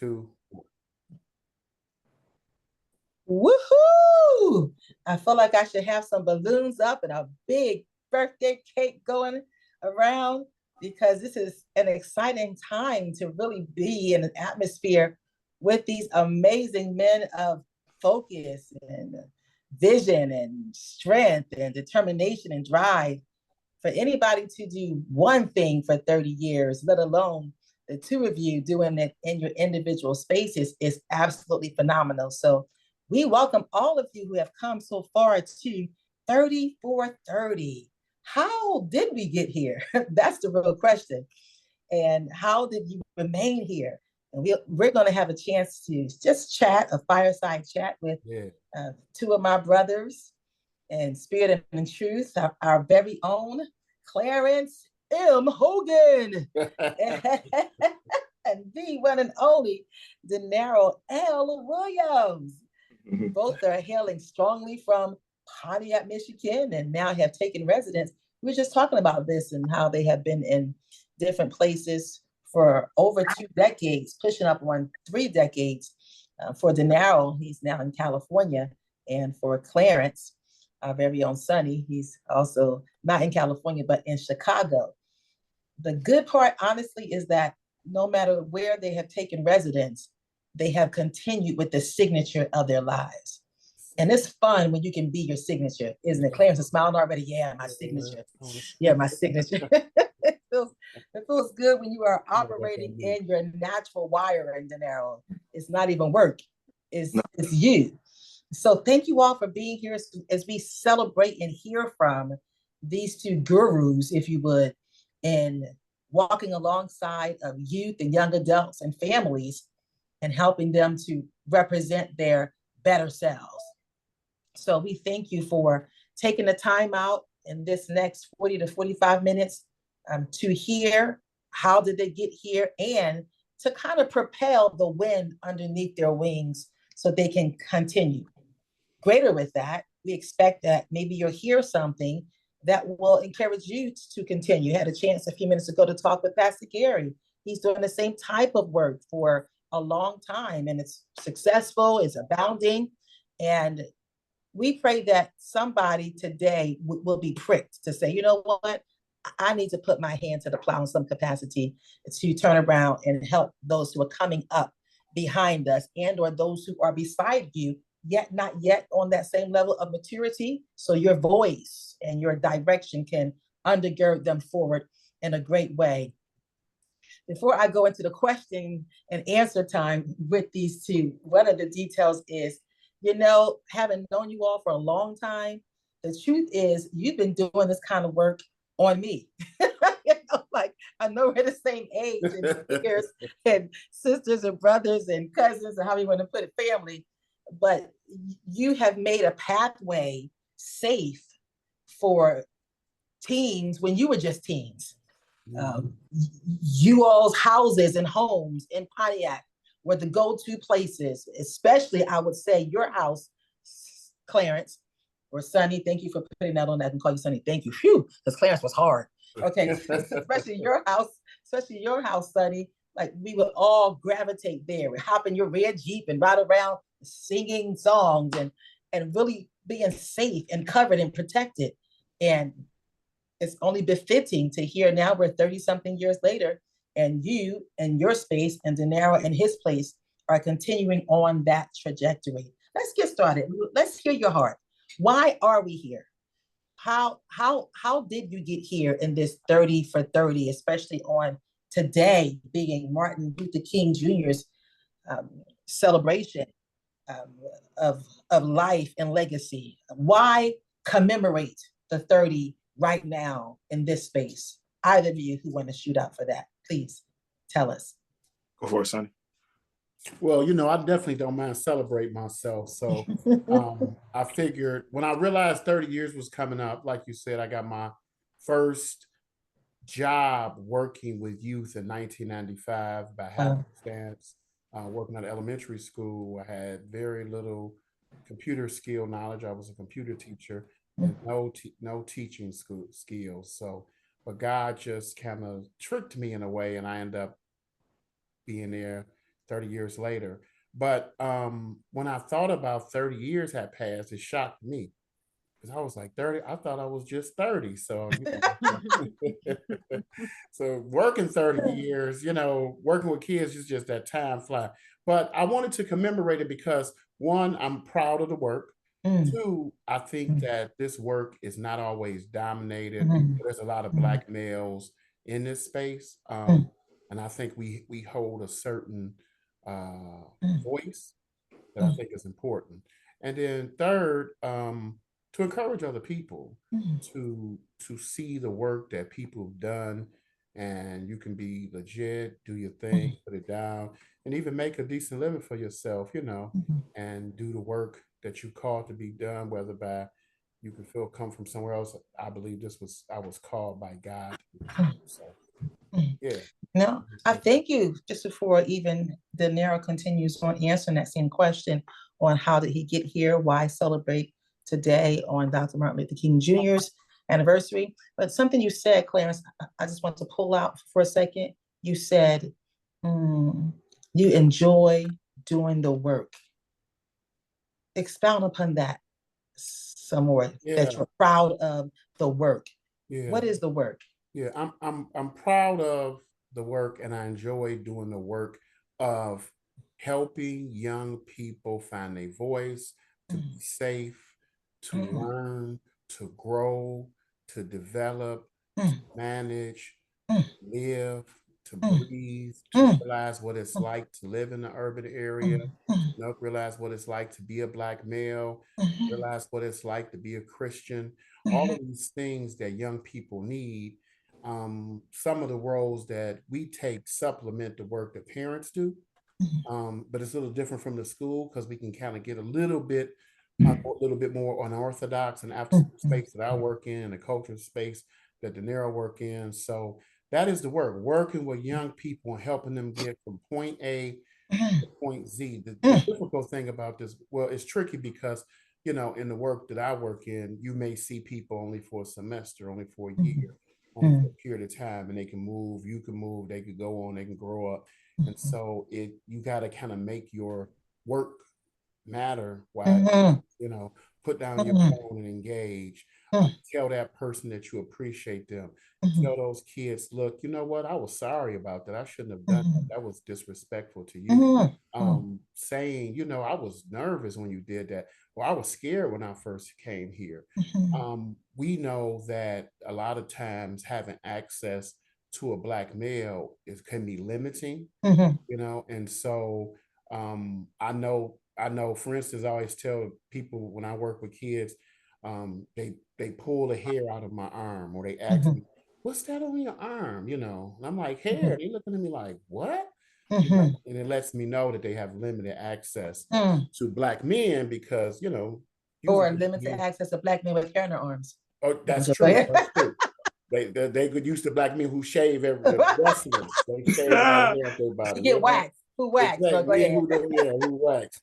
2. Woohoo! I feel like I should have some balloons up and a big birthday cake going around because this is an exciting time to really be in an atmosphere with these amazing men of focus and vision and strength and determination and drive. For anybody to do one thing for 30 years, let alone the two of you doing it in your individual spaces, is absolutely phenomenal. So we welcome all of you who have come so far to 3430. How did we get here? That's the real question. And how did you remain here? And we're going to have a chance to just chat, a fireside chat with two of my brothers in spirit and in truth, our very own Clarence M. Hogan and the one and only Denaro L. Williams. Both are hailing strongly from Pontiac, Michigan, and now have taken residence. We were just talking about this and how they have been in different places for over 2 decades, pushing up on 3 decades. For Denaro, he's now in California, and for Clarence, our very own Sonny, he's also not in California, but in Chicago. The good part, honestly, is that no matter where they have taken residence, they have continued with the signature of their lives. And it's fun when you can be your signature, isn't it? Clarence is smiling already. Yeah, my signature. Yeah, my signature. it feels good when you are operating in your natural wiring, Denaro. It's not even work. It's you. So thank you all for being here as we celebrate and hear from these two gurus, if you would, in walking alongside of youth and young adults and families and helping them to represent their better selves. So we thank you for taking the time out in this next 40 to 45 minutes to hear how did they get here and to kind of propel the wind underneath their wings so they can continue. Greater with that, we expect that maybe you'll hear something that will encourage you to continue. I had a chance a few minutes ago to talk with Pastor Gary. He's doing the same type of work for a long time, and it's successful, it's abounding. And we pray that somebody today will be pricked to say, you know what? I need to put my hand to the plow in some capacity to turn around and help those who are coming up behind us and or those who are beside you, yet not yet on that same level of maturity. So your voice and your direction can undergird them forward in a great way. Before I go into the question and answer time with these two, one of the details is, you know, having known you all for a long time, the truth is you've been doing this kind of work on me. You know, like I know we're the same age and peers and sisters and brothers and cousins and how you want to put it, family, but you have made a pathway safe for teens when you were just teens. You all's houses and homes in Pontiac were the go-to places, especially I would say your house, Clarence, or Sonny. Thank you for putting that on that and call you Sonny. Thank you. Phew, because Clarence was hard. Okay, especially your house, Sonny. Like we would all gravitate there. We hop in your red Jeep and ride around singing songs and really being safe and covered and protected. And it's only befitting to hear now we're 30 something years later and you and your space and Denaro and his place are continuing on that trajectory. Let's get started. Let's hear your heart. Why are we here? How did you get here in this 30 for 30, especially on today being Martin Luther King Jr.'s celebration of life and legacy? Why commemorate the 30 right now in this space? Either of you who want to shoot out for that, please tell us. Go for it, Sonny. Well, you know, I definitely don't mind celebrate myself. So I figured when I realized 30 years was coming up, like you said, I got my first job working with youth in 1995 by happenstance, working at elementary school. I had very little computer skill knowledge. I was a computer teacher and no teaching skills. So, but God just kind of tricked me in a way, and I ended up being there 30 years later. But when I thought about 30 years had passed, it shocked me because I was like 30. I thought I was just 30. So, so working 30 years, working with kids is just that time fly. But I wanted to commemorate it because one, I'm proud of the work. Mm, Two, I think mm, that this work is not always dominated. mm, There's a lot of mm, Black males in this space. mm, And I think we hold a certain uh, mm, voice that I mm, think is important. And then third, to encourage other people mm, to see the work that people have done, and you can be legit, do your thing, mm, put it down, and even make a decent living for yourself, mm, and do the work that you called to be done, whether by you can feel come from somewhere else. I believe I was called by God. mm, So mm. yeah. No, I thank you. Just before even De Niro continues on answering that same question on how did he get here, why celebrate today on Dr. Martin Luther King Jr.'s anniversary. But something you said, Clarence, I just want to pull out for a second. You said you enjoy doing the work. Expound upon that some more, that Yeah. you're proud of the work. Yeah. What is the work? Yeah, I'm proud of the work, and I enjoy doing the work of helping young people find their voice, to be Mm, safe, to mm, learn, to grow, to develop, to mm, manage, mm, live, to mm, breathe, to mm, realize what it's mm, like to live in the urban area, mm, mm, realize what it's like to be a Black male, mhm, realize what it's like to be a Christian. All mhm, of these things that young people need. Some of the roles that we take supplement the work that parents do, mhm, but it's a little different from the school because we can kind of get a mhm, little bit more unorthodox and after mhm, space that I work in and the culture space that De Niro work in. So that is the work, working with young people and helping them get from point A to point Z. The mhm, difficult thing about this, well, it's tricky because, in the work that I work in, you may see people only for a semester, only for a year, mhm, only for mhm, a period of time, and they can move, you can move, they could go on, they can grow up. And mhm, so you got to kind of make your work matter while, mhm, you know, put down your mhm, phone and engage. mhm, Tell that person that you appreciate them. mhm, Tell those kids, look, you know what? I was sorry about that. I shouldn't have done that. mhm, That was disrespectful to you. mhm, mhm, Saying, I was nervous when you did that, or I was scared when I first came here. mhm, We know that a lot of times having access to a Black male can be limiting, mhm, and so I know, for instance, I always tell people when I work with kids, they pull the hair out of my arm, or they ask mhm, me, "What's that on your arm?" And I'm like, mhm, "Hair." They looking at me like, "What?" mhm, And it lets me know that they have limited access mhm. to Black men because Or usually limited access to Black men with hair in their arms. oh, I'm that's just true. like, That's true. They could use the Black men who shave the wrestlers. They shave all the hair off their body. get waxed. Who waxed? No, Exactly. go Yeah, ahead. who wax.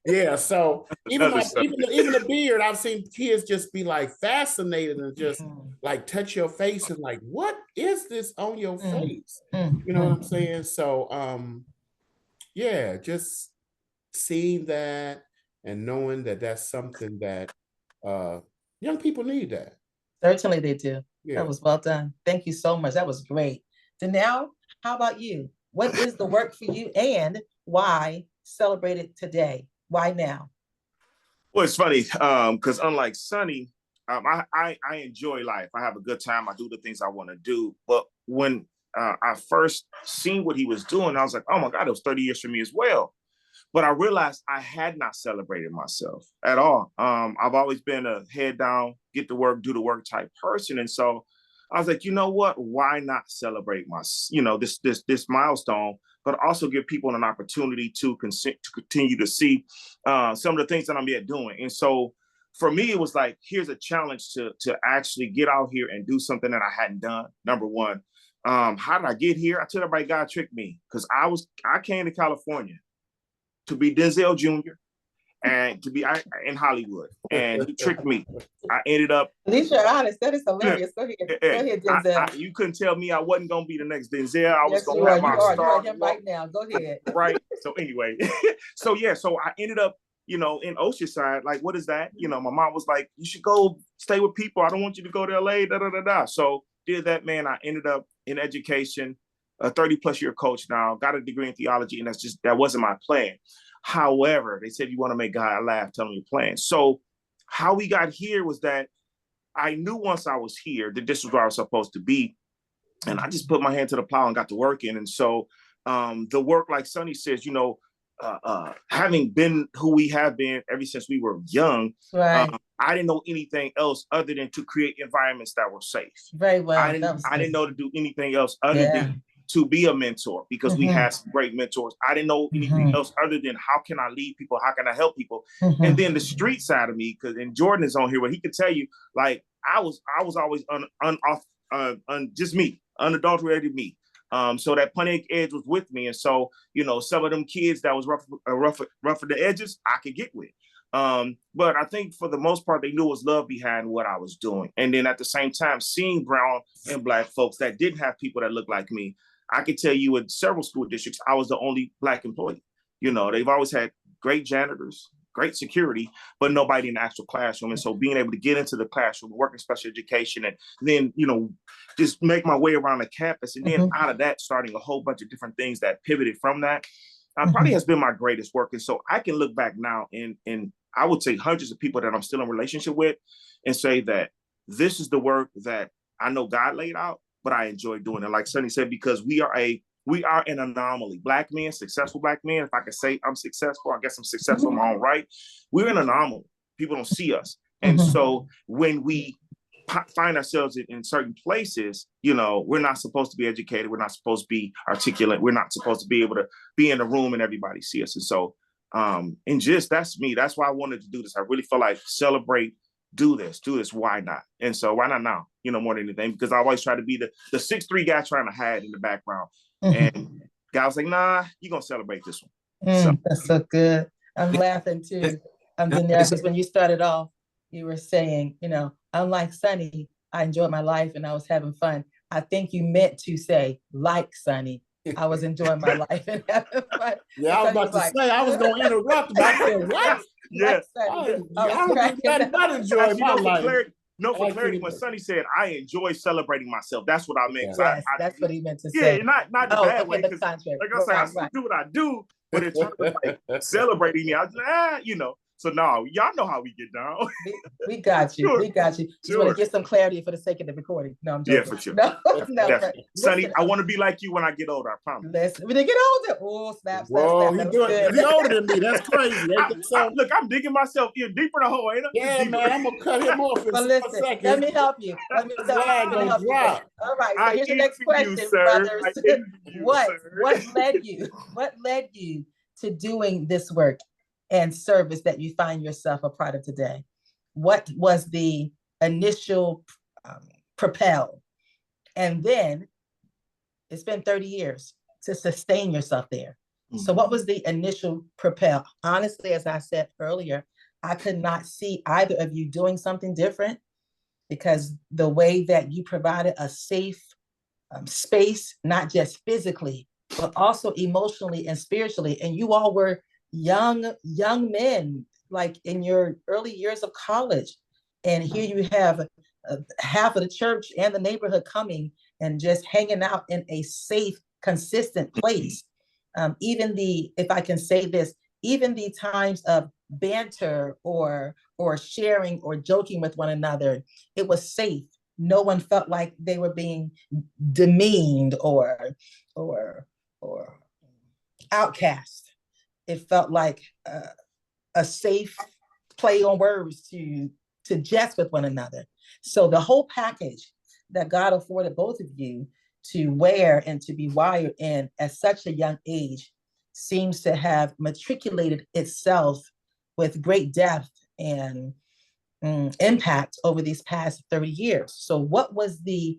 Yeah, so even Another my subject. even the beard, I've seen kids just be like fascinated and just Mhm, like touch your face and like, what is this on your mhm, face? You know what I'm mhm. saying? So yeah, just seeing that and knowing that that's something that uh young people need that. Certainly they do. That Yeah. was well done. Thank you so much. That was great. So now, how about you? What is the work for you and why celebrate it today? Why now? Well, it's funny because unlike Sonny, I enjoy life. I have a good time. I do the things I want to do. But when I first seen what he was doing, I was like, oh my God, it was 30 years for me as well. But I realized I had not celebrated myself at all. I've always been a head down, get to work, do the work type person. And so I was like, you know what? Why not celebrate this milestone, but also give people an opportunity to continue to see some of the things that I'm yet doing. And so for me, it was like, here's a challenge to actually get out here and do something that I hadn't done. Number one, how did I get here? I tell everybody God tricked me because I came to California to be Denzel Jr. and to be in Hollywood, and he tricked me. I ended up. At least you're honest. That is hilarious. Go ahead. Go ahead, Denzel. You couldn't tell me I wasn't gonna be the next Denzel. I was Yes, gonna you have are. my You are. star. You are him right now. Go ahead. Right. So anyway, so I ended up, in Oceanside. Like, what is that? My mom was like, you should go stay with people. I don't want you to go to LA. Da da da da. So did that, man. I ended up in education, a 30+ year coach now, got a degree in theology, and that wasn't my plan. However, they said, you want to make God laugh, tell them your plan. So how we got here was that I knew once I was here that this was where I was supposed to be. And I just put my hand to the plow and got to work in. And so the work, like Sonny says, having been who we have been ever since we were young, right. I didn't know anything else other than to create environments that were safe. Very well. I didn't know to do anything else other than to be a mentor, because we had some great mentors. I didn't know anything else other than how can I lead people? How can I help people? And then the street side of me, and Jordan is on here, where he could tell you, like, I was always just me, unadulterated me. So that Pontiac edge was with me. And so, some of them kids that was rougher the edges, I could get with. But I think for the most part, they knew it was love behind what I was doing. And then at the same time, seeing brown and Black folks that didn't have people that looked like me, I could tell you in several school districts, I was the only Black employee. They've always had great janitors, great security, but nobody in the actual classroom. And so being able to get into the classroom, work in special education, and then, just make my way around the campus. And then out of that, starting a whole bunch of different things that pivoted from that, probably has been my greatest work. And so I can look back now and I would say hundreds of people that I'm still in relationship with and say that this is the work that I know God laid out, but I enjoy doing it. Like Sonny said, because we are an anomaly. Black men, successful Black men. If I could say I'm successful, I guess I'm successful in my own right. We're an anomaly. People don't see us. And so when we find ourselves in certain places, we're not supposed to be educated. We're not supposed to be articulate. We're not supposed to be able to be in a room and everybody see us. And so, and just, that's me. That's why I wanted to do this. I really feel like celebrate, do this. Why not? And so why not now? More than anything, because I always try to be the 6'3" guy trying to hide in the background. And guy was like, nah, you're going to celebrate this one. So. That's so good. I'm laughing too. Because when you started off, you were saying, unlike Sonny, I enjoyed my life and I was having fun. I think you meant to say, like Sonny, I was enjoying my life and having fun. Yeah, I was about to say, I was going to interrupt, but I said, what? Yeah. I not enjoy my life. For clarity, when Sonny said, I enjoy celebrating myself, that's what I meant. Yes, that's what he meant to say. Yeah, not the bad way. Like I said, I still do what I do, but in terms of like celebrating me, I was like, So no, y'all know how we get down. we got you. Sure. We got you. Just want to get some clarity for the sake of the recording. No, I'm joking. Yeah, for sure. No. Sonny, I want to be like you when I get older, I promise. Listen, when they get older, snap. Whoa, he's older than me. That's crazy. Look, I'm digging myself in deeper in the hole, ain't I? Yeah, man, I'm going to cut him off in a second. Let me help you. All right, so here's the next question, brothers. What led you to doing this work and service that you find yourself a part of today? What was the initial propel? And then it's been 30 years to sustain yourself there. So what was the initial propel? Honestly, as I said earlier, I could not see either of you doing something different, because the way that you provided a safe space, not just physically, but also emotionally and spiritually. And you all were young men, like in your early years of college. And here you have half of the church and the neighborhood coming and just hanging out in a safe, consistent place. If I can say this, even the times of banter or sharing or joking with one another, it was safe. No one felt like they were being demeaned or outcast. It felt like a safe play on words to jest with one another. So the whole package that God afforded both of you to wear and to be wired in at such a young age seems to have matriculated itself with great depth and impact over these past 30 years. So what was the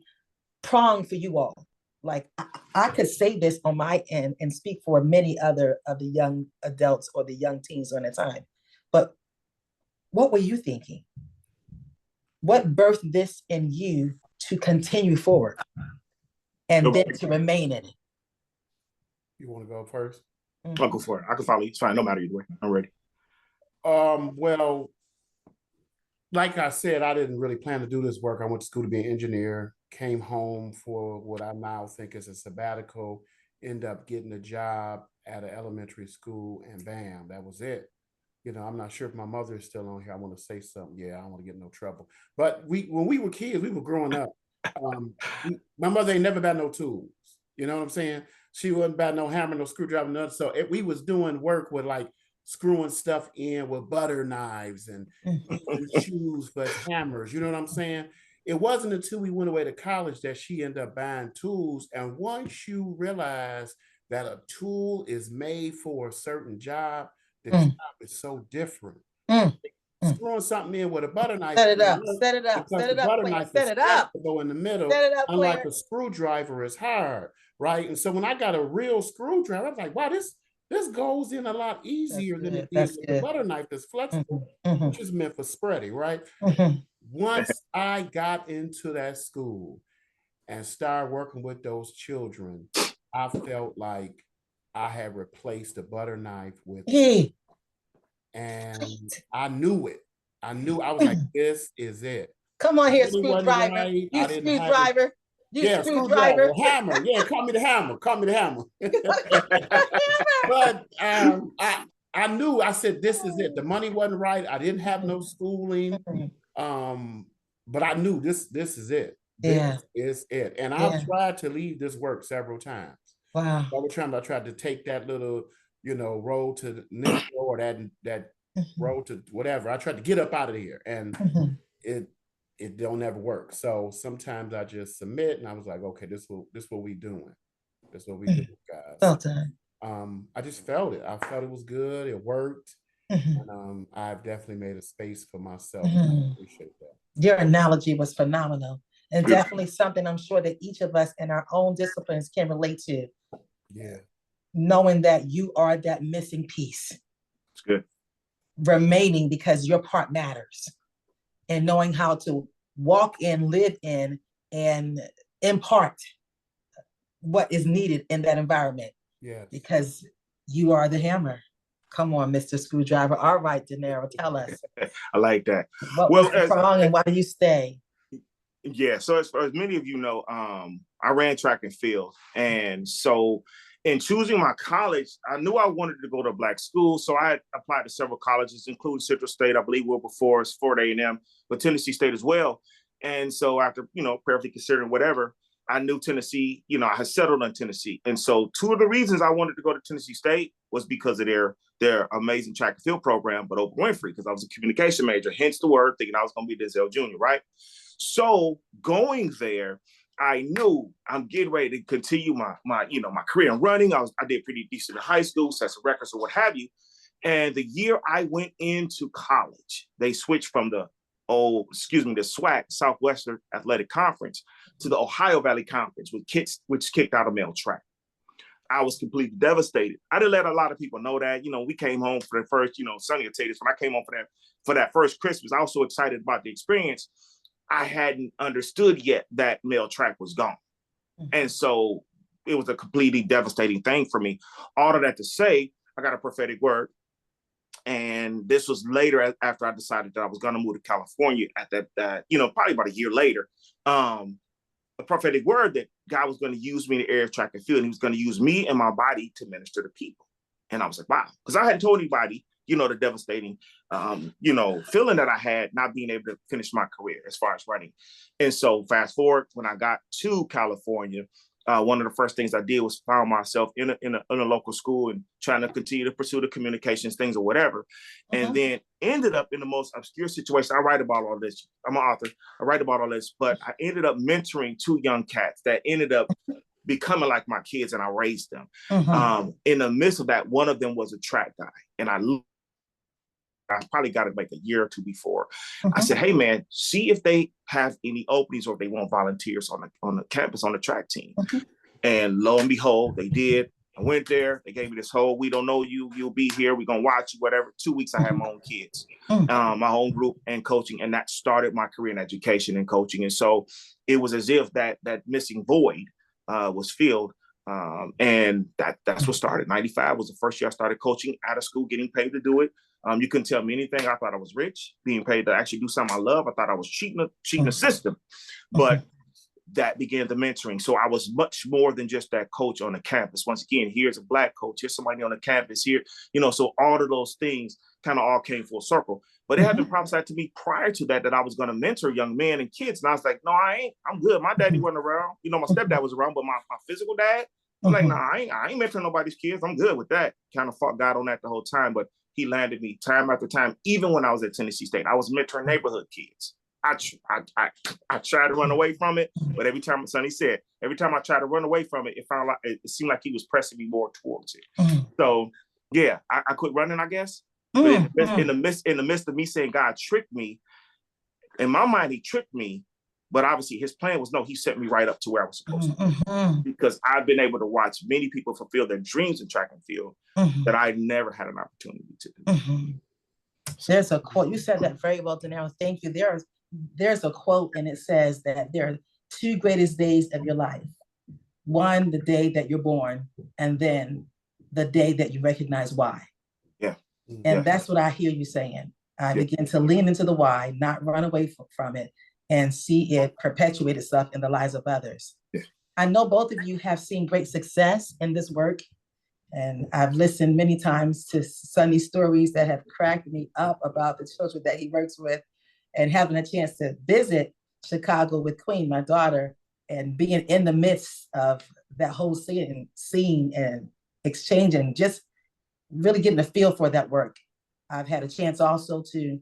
prong for you all? Like, I could say this on my end and speak for many other of the young adults or the young teens during the time, But what were you thinking? What birthed this in you to continue forward and then to remain in it? You want to go first? I'll go for it. I can follow you. It's fine. No matter either way. I'm ready. Well, like I said, I didn't really plan to do this work. I went to school to be an engineer, came home for what I now think is a sabbatical, end up getting a job at an elementary school, and bam, that was it. You know, I'm not sure if my mother is still on here. I want to say something. Yeah, I don't want to get in no trouble. But when we were kids, we were growing up. My mother ain't never had no tools. You know what I'm saying? She wasn't about no hammer, no screwdriver, nothing. So we was doing work with like screwing stuff in with butter knives and shoes, but hammers. You know what I'm saying? It wasn't until we went away to college that she ended up buying tools. And once you realize that a tool is made for a certain job, the job is so different. Screwing something in with a butter knife. Set it up, set it up, set it up, player, set it up. Go in the middle. Set it up, unlike player. a screwdriver is hard, right? And so when I got a real screwdriver, I was like, wow, this goes in a lot easier than it is with the butter knife that's flexible, which is meant for spreading, right? Once I got into that school and started working with those children, I felt like I had replaced the butter knife with and I knew it. I was like, this is it. Come on here, screwdriver. Right. You screwdriver. Yeah, screwdriver. Hammer. Yeah, call me the hammer. Call me the hammer. But I knew, I said, this is it. The money wasn't right. I didn't have no schooling. But I knew this is it. This is it. And I've tried to leave this work several times. Wow. Every time I tried to take that little, road to the next or that road to whatever. I tried to get up out of here, and it don't ever work. So sometimes I just submit, and I was like, okay, this what we doing. This what we do, guys. Well done. I just felt it. I felt it was good. It worked. And I've definitely made a space for myself. I appreciate that. Your analogy was phenomenal, and definitely something I'm sure that each of us in our own disciplines can relate to. Yeah. Knowing that you are that missing piece. It's good. Remaining because your part matters, and knowing how to walk in, live in, and impart what is needed in that environment. Yeah. Because you are the hammer. Come on, Mr. Screwdriver. All right, Denaro, tell us. I like that. What was the song and why do you stay? Yeah, so as many of you know, I ran track and field. And so in choosing my college, I knew I wanted to go to a Black school. So I applied to several colleges, including Central State, I believe Wilberforce, Fort A&M, but Tennessee State as well. And so after, prayerfully considering whatever, I knew Tennessee, I had settled on Tennessee. And so two of the reasons I wanted to go to Tennessee State was because of their amazing track and field program, but Oprah Winfrey, because I was a communication major, hence the word, thinking I was going to be Denzel Jr., right? So going there, I knew I'm getting ready to continue my career in running. I did pretty decent in high school, set some records or what have you. And the year I went into college, they switched from the SWAC, Southwestern Athletic Conference, to the Ohio Valley Conference, which kicked out of male track. I was completely devastated. I didn't let a lot of people know that. We came home for the first, Sonny will tell you this, when I came home for that first Christmas, I was so excited about the experience. I hadn't understood yet that male track was gone. And so it was a completely devastating thing for me. All of that to say, I got a prophetic word. And this was later after I decided that I was going to move to California at that, probably about a year later. A prophetic word that God was going to use me in the area of track and field. And he was going to use me and my body to minister to people. And I was like, wow, because I hadn't told anybody, the devastating, feeling that I had not being able to finish my career as far as running. And so fast forward, when I got to California, one of the first things I did was found myself in a local school and trying to continue to pursue the communications things or whatever. And then ended up in the most obscure situation. I write about all this. I'm an author. I write about all this, but I ended up mentoring two young cats that ended up becoming like my kids, and I raised them. In the midst of that, one of them was a track guy. And I probably got it like a year or two before. I said, hey man, see if they have any openings or if they want volunteers on the campus on the track team. And lo and behold, they did. I went there. They gave me this whole, we don't know you. You'll be here. We're going to watch you, whatever. 2 weeks, I had my own kids, my own group and coaching. And that started my career in education and coaching. And so it was as if that missing void was filled. And that's what started. 95 was the first year I started coaching out of school, getting paid to do it. You couldn't tell me anything. I thought I was rich, being paid to actually do something I love. I thought I was cheating the system. But that began the mentoring. So I was much more than just that coach on the campus. Once again, here's a Black coach, here's somebody on the campus here, so all of those things kind of all came full circle. But it had been prophesied to me prior to that I was going to mentor young men and kids. And I was like, no, I ain't. I'm good. My daddy wasn't around. My stepdad was around, but my physical dad, I'm like, nah, I ain't mentoring nobody's kids. I'm good with that. Kind of fought God on that the whole time. But he landed me time after time, even when I was at Tennessee State. I was mentoring neighborhood kids. I tried to run away from it, but every time, Sonny said, every time I tried to run away from it, it seemed like he was pressing me more towards it. So yeah, I quit running, I guess. But in the midst of me saying God tricked me, in my mind he tricked me, but obviously his plan was he set me right up to where I was supposed to be. Because I've been able to watch many people fulfill their dreams in track and field that I never had an opportunity to do. There's a quote, you said that very well, Denaro. Thank you. There's a quote, and it says that there are 2 greatest days of your life. One, the day that you're born, and then the day that you recognize why. Yeah. And that's what I hear you saying. I begin to lean into the why, not run away from it, and see it perpetuate itself in the lives of others. Yeah. I know both of you have seen great success in this work, and I've listened many times to Sonny's stories that have cracked me up about the children that he works with, and having a chance to visit Chicago with Queen, my daughter, and being in the midst of that whole scene and exchanging, just really getting a feel for that work. I've had a chance also to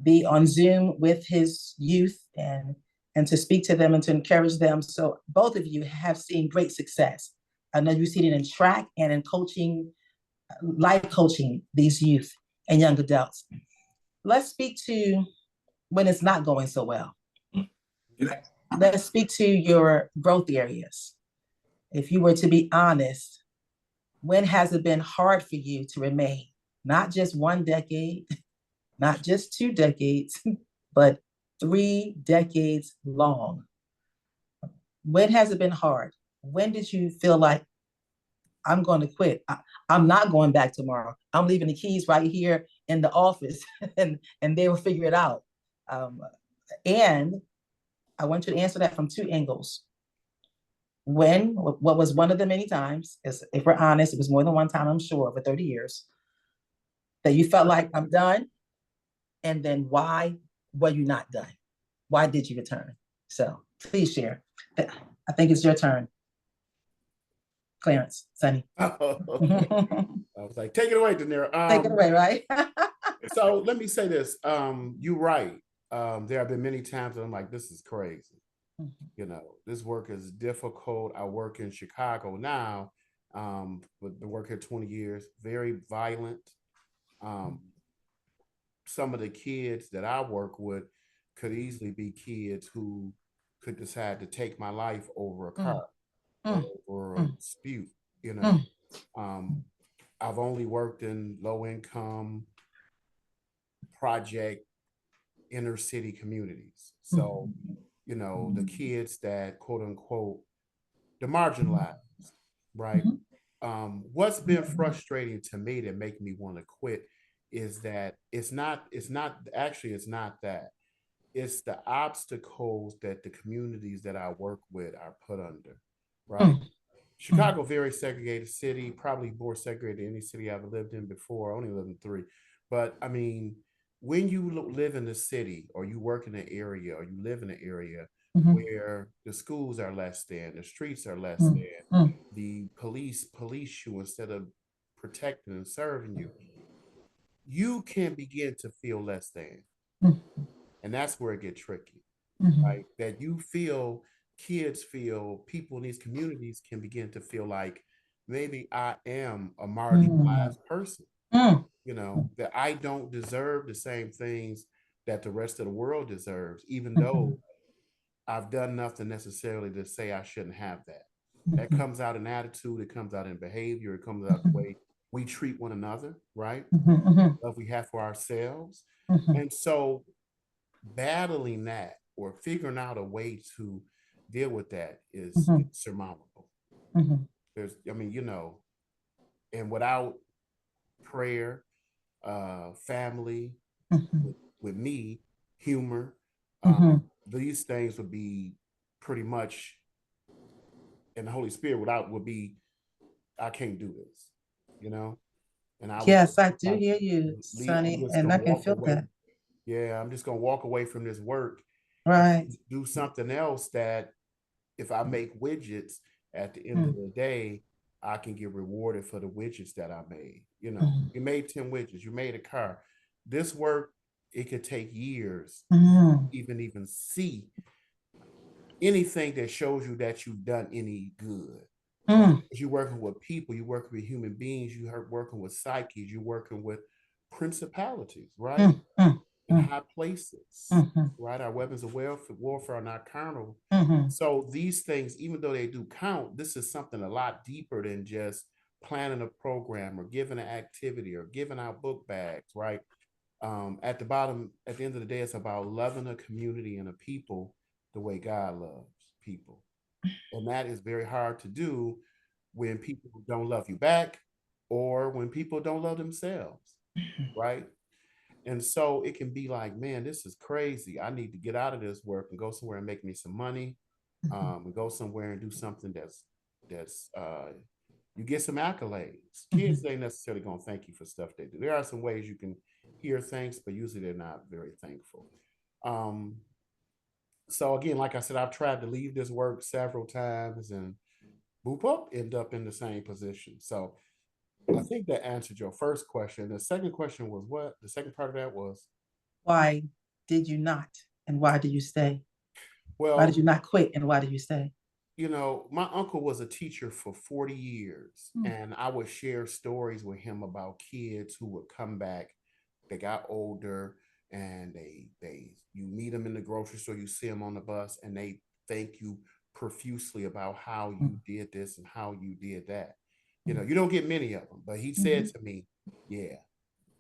be on Zoom with his youth and to speak to them and to encourage them. So both of you have seen great success. I know you've seen it in track and in coaching, life coaching these youth and young adults. Let's speak to when it's not going so well. Let's speak to your growth areas. If you were to be honest, when has it been hard for you to remain not just 1 decade, not just 2 decades, but 3 decades long? When has it been hard? When did you feel like, I'm going to quit? I'm not going back tomorrow. I'm leaving the keys right here in the office and they will figure it out. And I want you to answer that from 2 angles. What was one of the many times, if we're honest, it was more than one time, I'm sure, over 30 years, that you felt like I'm done? And then why were you not done? Why did you return? So please share. I think it's your turn. Clarence, Sonny. I was like, take it away, Denaro. Take it away, right? So let me say this. You're right. There have been many times that I'm like, this is crazy. This work is difficult. I work in Chicago now, but I work here 20 years, very violent. Some of the kids that I work with could easily be kids who could decide to take my life over a car or a dispute. I've only worked in low income project inner city communities. So, the kids that quote unquote, the marginalized, right? What's been frustrating to me that make me want to quit is that it's not that. It's the obstacles that the communities that I work with are put under, right? Chicago, very segregated city, probably more segregated than any city I've lived in before. I only lived in 3. But I mean, when you live in the city or you work in an area or you live in an area where the schools are less than, the streets are less than, the police you instead of protecting and serving you, you can begin to feel less than. And that's where it gets tricky, right? That kids feel, people in these communities can begin to feel like maybe I am a marginalized person, that I don't deserve the same things that the rest of the world deserves, even though I've done nothing necessarily to say I shouldn't have that. That comes out in attitude, it comes out in behavior, it comes out the way we treat one another, right? Love we have for ourselves. And so battling that or figuring out a way to deal with that is surmountable. There's, I mean, you know, and without prayer, family, with me, humor, these things would be pretty much, and the Holy Spirit would be, I can't do this, you know? And I Yes, would I do hear you, I'm Sonny, just and I gonna can walk feel away. that. Yeah, I'm just gonna walk away from this work, Right. do something else that if I make widgets at the end of the day, I can get rewarded for the widgets that I made. You know, you made 10 widgets, you made a car. This work, it could take years even see anything that shows you that you've done any good. You're working with people, you're working with human beings, you're working with psyches, you're working with principalities, right? In high places, right? Our weapons of warfare are not carnal. So these things, even though they do count, this is something a lot deeper than just planning a program or giving an activity or giving out book bags, right? At the bottom, at the end of the day, it's about loving a community and a people the way God loves people. And that is very hard to do when people don't love you back or when people don't love themselves, right? And so it can be like, man, this is crazy. I need to get out of this work and go somewhere and make me some money, and go somewhere and do something that's you get some accolades. Kids ain't necessarily gonna thank you for stuff they do. There are some ways you can hear thanks, but usually they're not very thankful. Um, so again, like I said, I've tried to leave this work several times and boop up, end up in the same position. So I think that answered your first question. The second question was what? The second part of that was, Why did you not? And why did you stay? Why did well, you not quit? And why did you stay? you know, my uncle was a teacher for 40 years, and I would share stories with him about kids who would come back. They got older, and you meet them in the grocery store, you see them on the bus, and they thank you profusely about how you did this and how you did that. You know, you don't get many of them, but he said to me, yeah,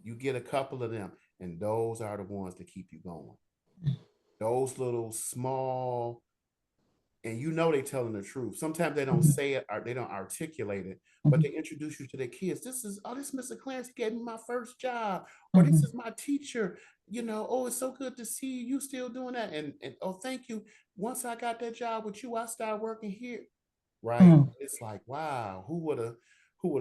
you get a couple of them, and those are the ones that keep you going. Those little small, and you know they telling the truth. Sometimes they don't say it or they don't articulate it, but they introduce you to their kids. This is, oh, this Mr. Clarence, he gave me my first job, or this is my teacher. You know, oh, it's so good to see you. You still doing that, and oh, thank you. Once I got that job with you, I started working here. Right? It's like, wow, who would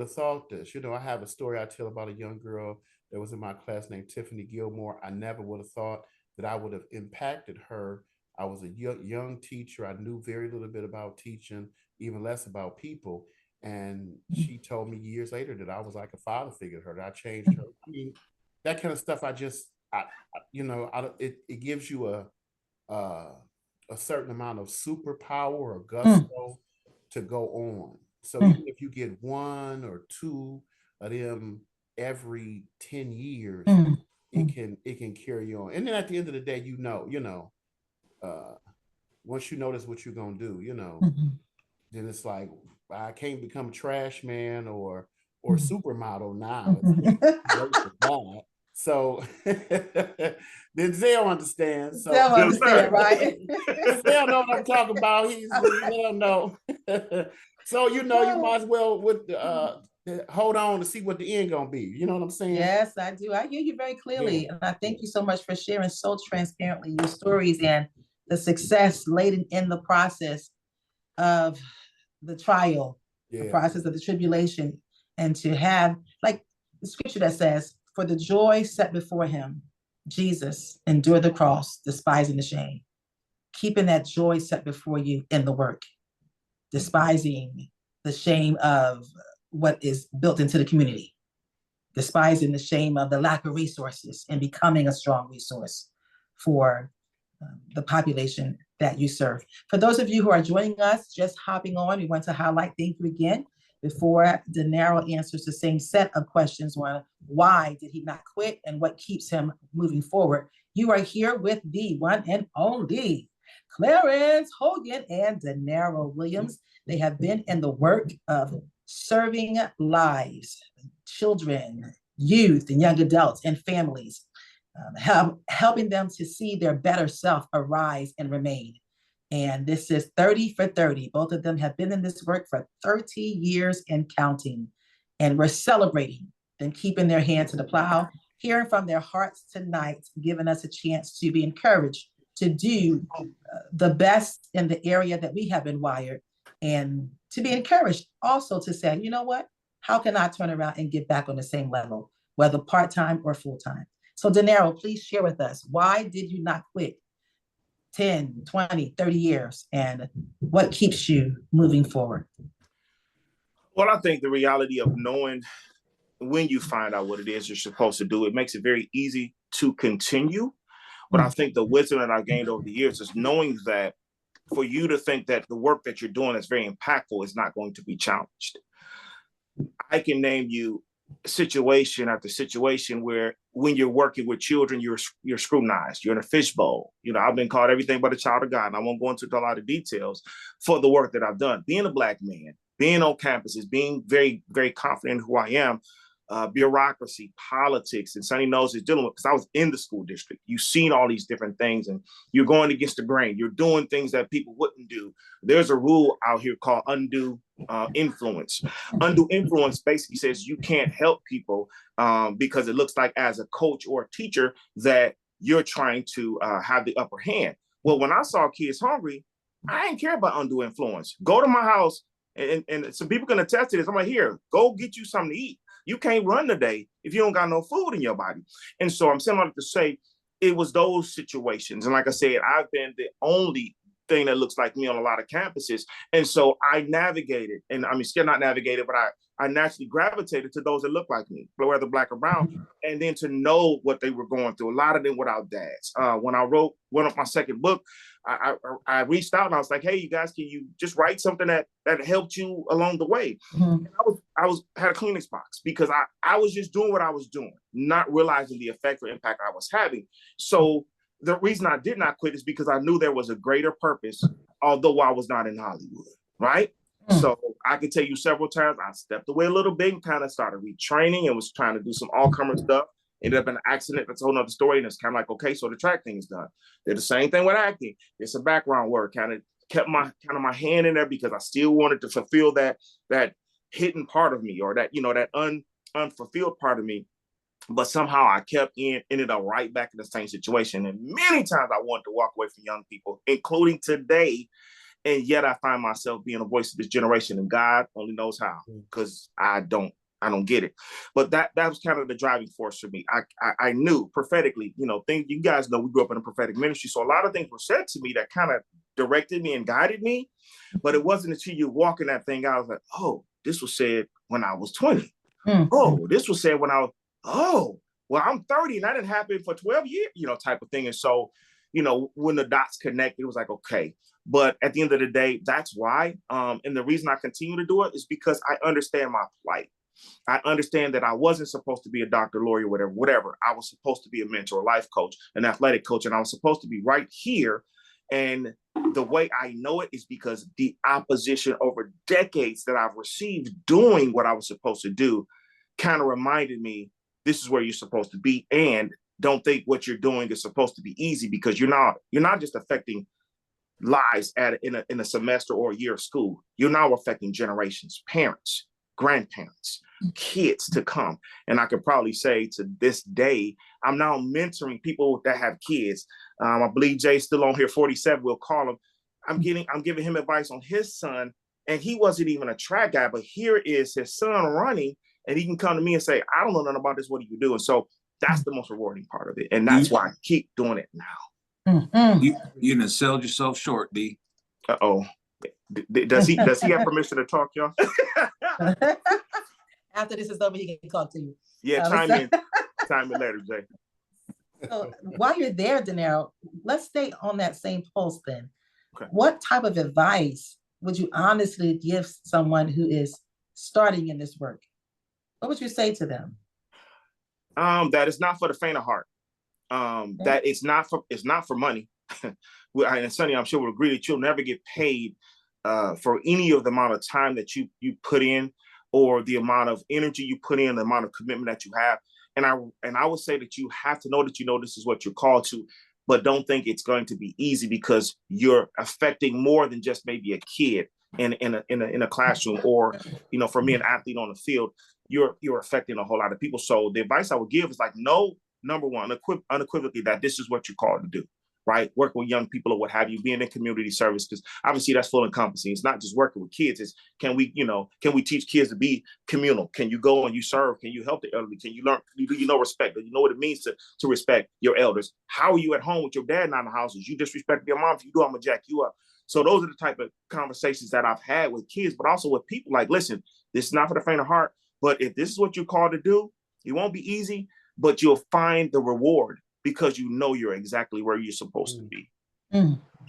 have thought this? You know, I have a story I tell about a young girl that was in my class named Tiffany Gilmore. I never would have thought that I would have impacted her. I was a young teacher. I knew very little bit about teaching, even less about people. And she told me years later that I was like a father figure to her, that I changed her. I mean, that kind of stuff, you know, it gives you uh, a certain amount of superpower or gusto to go on. So even if you get one or two of them every 10 years, it can carry on. And then at the end of the day, uh, once you notice what you're gonna do, then it's like I can't become trash man or supermodel now. So then Zell understands. So They'll understand, right? Zell know what I'm talking about. Zell know. So you might as well hold on to see what the end gonna be. You know what I'm saying? Yes, I do. I hear you very clearly. Yeah. And I thank you so much for sharing so transparently your stories and the success laden in the process of the trial, the process of the tribulation, and to have, like the scripture that says, for the joy set before him, Jesus endured the cross, despising the shame. Keeping that joy set before you in the work, despising the shame of what is built into the community, despising the shame of the lack of resources and becoming a strong resource for the population that you serve. For those of you who are joining us, just hopping on, we want to highlight, thank you again, before Denaro answers the same set of questions on why did he not quit and what keeps him moving forward. You are here with the one and only Clarence Hogan and Denaro Williams. They have been in the work of serving lives, children, youth, and young adults and families, helping them to see their better self arise and remain. And this is 30 for 30. Both of them have been in this work for 30 years and counting. And we're celebrating them keeping their hand to the plow, hearing from their hearts tonight, giving us a chance to be encouraged to do the best in the area that we have been wired, and to be encouraged also to say, you know what, how can I turn around and get back on the same level, whether part-time or full-time? So Denaro, please share with us, why did you not quit 10, 20, 30 years, and what keeps you moving forward? Well, I think the reality of knowing when you find out what it is you're supposed to do, it makes it very easy to continue. But I think the wisdom that I gained over the years is knowing that for you to think that the work that you're doing is very impactful is not going to be challenged. I can name you situation after situation where when you're working with children, you're scrutinized, you're in a fishbowl. You know, I've been called everything but a child of God, and I won't go into a lot of details for the work that I've done. Being a Black man, being on campuses, being very, very confident in who I am, bureaucracy, politics, and Sonny knows he's dealing with, because I was in the school district. You've seen all these different things, and you're going against the grain. You're doing things that people wouldn't do. There's a rule out here called undue influence. Undue influence basically says you can't help people because it looks like as a coach or a teacher that you're trying to have the upper hand. Well, when I saw kids hungry, I didn't care about undue influence. Go to my house, and some people can attest to this. I'm like, here, go get you something to eat. You can't run today if you don't got no food in your body. And so I'm saying all that to say it was those situations. And like I said, I've been the only thing that looks like me on a lot of campuses. And so I navigated, and I mean, still not navigated, but I naturally gravitated to those that look like me, whether Black or brown, and then to know what they were going through. A lot of them without dads. When I wrote one of my second book, I reached out and I was like, hey, you guys, can you just write something that helped you along the way? Mm-hmm. I had a Kleenex box because I was just doing what I was doing, not realizing the effect or impact I was having. So the reason I did not quit is because I knew there was a greater purpose, although I was not in Hollywood, right? Mm. So I could tell you several times I stepped away a little bit and kind of started retraining and was trying to do some all-comer stuff. Ended up in an accident. That's a whole nother story. And it's kind of like, okay, so the track thing is done. Did the same thing with acting. It's a background work. Kind of kept my hand in there because I still wanted to fulfill that hidden part of me, or that, you know, that unfulfilled part of me. But somehow I ended up right back in the same situation. And many times I wanted to walk away from young people, including today. And yet I find myself being a voice of this generation, and God only knows how, because I don't get it. But that was kind of the driving force for me. I knew prophetically, you know, things, you guys know we grew up in a prophetic ministry. So a lot of things were said to me that kind of directed me and guided me. But it wasn't until you walk in that thing, I was like, oh, this was said when I was 20. Oh, this was said when I was, oh, well, I'm 30 and that didn't happen for 12 years, you know, type of thing. And so, you know, when the dots connected, it was like, okay. But at the end of the day, that's why. And the reason I continue to do it is because I understand my plight. I understand that I wasn't supposed to be a doctor, lawyer, whatever. I was supposed to be a mentor, a life coach, an athletic coach, and I was supposed to be right here. And the way I know it is because the opposition over decades that I've received doing what I was supposed to do kind of reminded me, this is where you're supposed to be. And don't think what you're doing is supposed to be easy, because you're not just affecting lives in a semester or a year of school. You're now affecting generations, parents, grandparents, kids to come. And I could probably say to this day, I'm now mentoring people that have kids. I believe Jay's still on here, 47, we'll call him. I'm giving him advice on his son, and he wasn't even a track guy, but here is his son running, and he can come to me and say, I don't know nothing about this, what are you doing? So that's the most rewarding part of it. And that's why I keep doing it now. Mm-hmm. You done sold yourself short, D. Uh-oh. Does he have permission to talk, y'all? After this is over, he can talk to you. Yeah, chime in later, Jay. So while you're there, Denaro, let's stay on that same pulse then. Okay. What type of advice would you honestly give someone who is starting in this work? What would you say to them? That it's not for the faint of heart. That it's not for money. and Sonny, I'm sure will agree that you'll never get paid for any of the amount of time that you put in, or the amount of energy you put in, the amount of commitment that you have. And I would say that you have to know that this is what you're called to, but don't think it's going to be easy, because you're affecting more than just maybe a kid in a classroom, or for me, an athlete on the field. You're affecting a whole lot of people. So the advice I would give is, like, know, number one, unequivocally, that this is what you're called to do. Right? Work with young people or what have you, being in community service, because obviously that's full encompassing. It's not just working with kids. It's can we teach kids to be communal? Can you go and you serve? Can you help the elderly? Can you learn? Do you know respect? Do you know what it means to respect your elders? How are you at home with your dad not in the house? Is you disrespect your mom? If you do, I'm gonna jack you up. So those are the type of conversations that I've had with kids, but also with people. Like, listen, this is not for the faint of heart, but if this is what you're called to do, it won't be easy, but you'll find the reward, because you're exactly where you're supposed to be.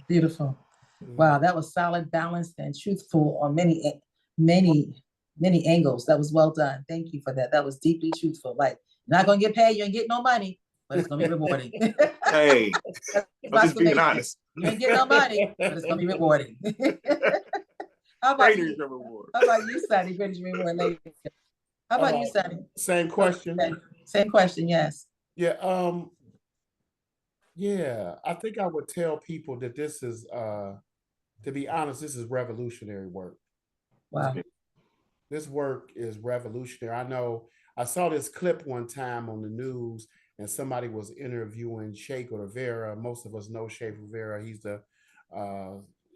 Beautiful. Wow, that was solid, balanced, and truthful on many angles. That was well done. Thank you for that. That was deeply truthful. Like, you're not gonna get paid, you ain't get no money, but it's gonna be rewarding. Hey, I'm just being honest. You ain't get no money, but it's gonna be rewarding. How about you? How about you, Sonny? Greatest reward later. How about you, Sonny? Same question. Same question. Yes. Yeah. Yeah, I think I would tell people that this is, to be honest, this is revolutionary work. Wow. This work is revolutionary. I know I saw this clip one time on the news, and somebody was interviewing Che Guevara. Most of us know Che Guevara. He's the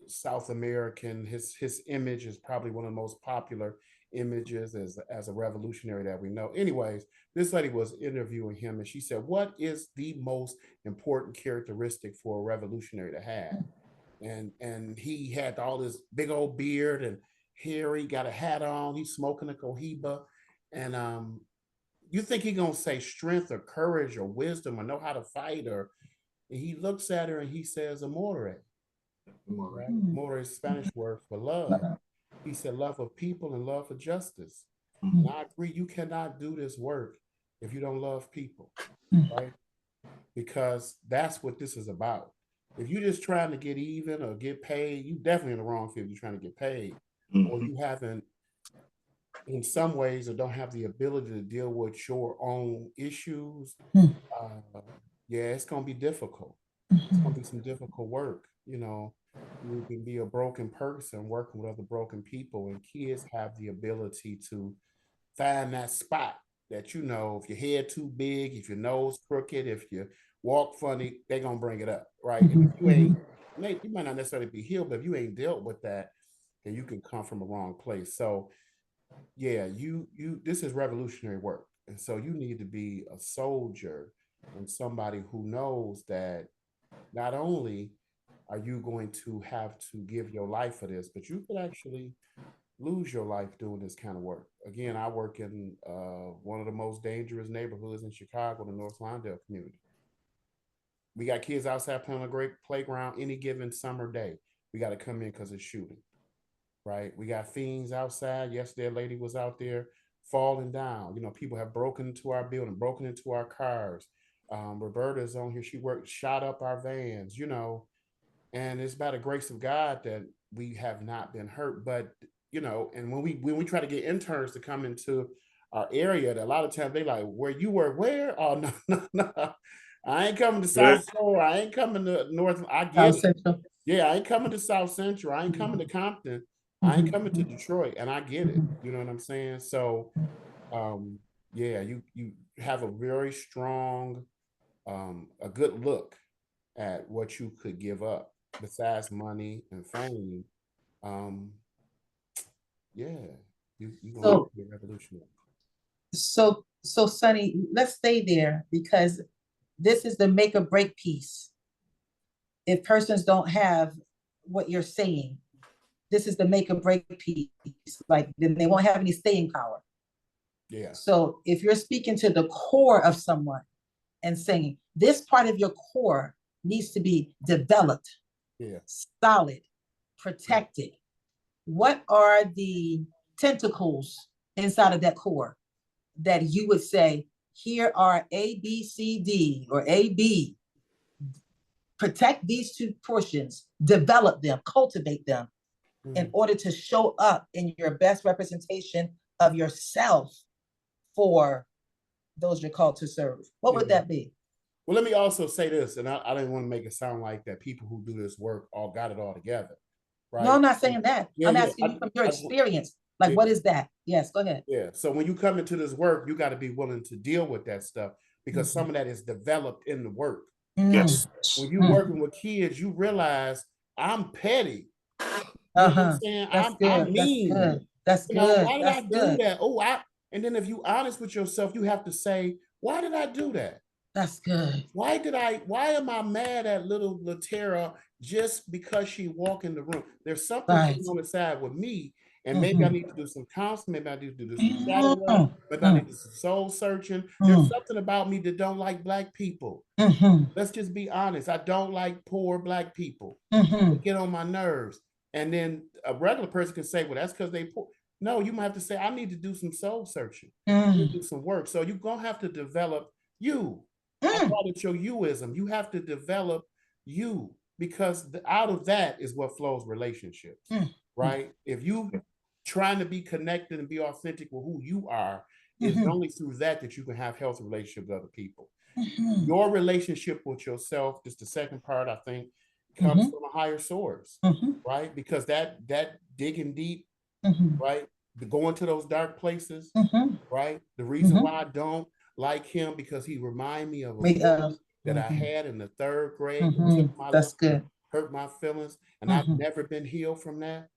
South American. His image is probably one of the most popular images as a revolutionary that we know. Anyways, this lady was interviewing him, and she said, what is the most important characteristic for a revolutionary to have? And he had all this big old beard and hair. He got a hat on. He's smoking a cohiba. And you think he's going to say strength or courage or wisdom or know how to fight? Or he looks at her and he says, amore. Right? Amore is Spanish word for love. He said, love of people and love for justice. And I agree, you cannot do this work if you don't love people, right? Because that's what this is about. If you're just trying to get even or get paid, you definitely in the wrong field. You're trying to get paid, or you haven't, in some ways, or don't have the ability to deal with your own issues. Yeah, it's going to be difficult. It's going to be some difficult work. You can be a broken person working with other broken people, and kids have the ability to find that spot that, if your head too big, if your nose crooked, if you walk funny, they're going to bring it up, right? And if you might not necessarily be healed, but if you ain't dealt with that, then you can come from a wrong place. So yeah, this is revolutionary work. And so you need to be a soldier and somebody who knows that not only are you going to have to give your life for this, but you could actually lose your life doing this kind of work. Again, I work in one of the most dangerous neighborhoods in Chicago, the North Lawndale community. We got kids outside playing on a great playground any given summer day. We got to come in because it's shooting, right? We got fiends outside. Yesterday, a lady was out there falling down. People have broken into our building, broken into our cars. Roberta's on here. She shot up our vans, and it's by the grace of God that we have not been hurt. But, and when we try to get interns to come into our area, a lot of times they like, where you were, where? Oh, no. I ain't coming to South Shore. I ain't coming to North. I get it. Yeah, I ain't coming to South Central. I ain't coming to Compton. I ain't coming to Detroit. And I get it. You know what I'm saying? So, yeah, you have a very strong, a good look at what you could give up besides money and fame. Yeah, you're going to be a revolutionary. So Sonny, let's stay there, because this is the make or break piece. If persons don't have what you're saying, this is the make or break piece. Like, then they won't have any staying power. Yeah. So if you're speaking to the core of someone and saying this part of your core needs to be developed, solid, protected, what are the tentacles inside of that core that you would say, here are A, B, C, D, or A, B, protect these two portions, develop them, cultivate them in order to show up in your best representation of yourself for those you're called to serve. What would that be? Well, let me also say this, and I didn't want to make it sound like that people who do this work all got it all together, right? No, I'm not saying that. I'm asking you from your experience. Like, what is that? Yes, go ahead. Yeah. So when you come into this work, you got to be willing to deal with that stuff because some of that is developed in the work. Yes. When you're working with kids, you realize I'm petty. You know what I'm saying? I'm mean. That's good. Why did I do that? Oh, and then if you honest with yourself, you have to say, why did I do that? That's good. Why am I mad at little Latera just because she walked in the room? There's something on the side with me, and maybe I need to do some counseling, maybe I need to do some shadow work, maybe I need to do some soul searching. There's something about me that don't like Black people. Let's just be honest. I don't like poor Black people. They get on my nerves. And then a regular person can say, well, that's because they poor. No, you might have to say, I need to do some soul searching, do some work. So you're going to have to develop you. I call it your youism. You have to develop you because out of that is what flows relationships, right? If you trying to be connected and be authentic with who you are, it's only through that you can have healthy relationships with other people. Your relationship with yourself, just the second part, I think, comes from a higher source, right? Because that digging deep, right? Going to those dark places, right? The reason why I don't like him because he reminded me of a woman that I had in the 3rd grade. That's good. Hurt my feelings, and I've never been healed from that.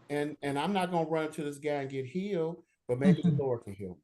And I'm not gonna run into this guy and get healed, but maybe the Lord can heal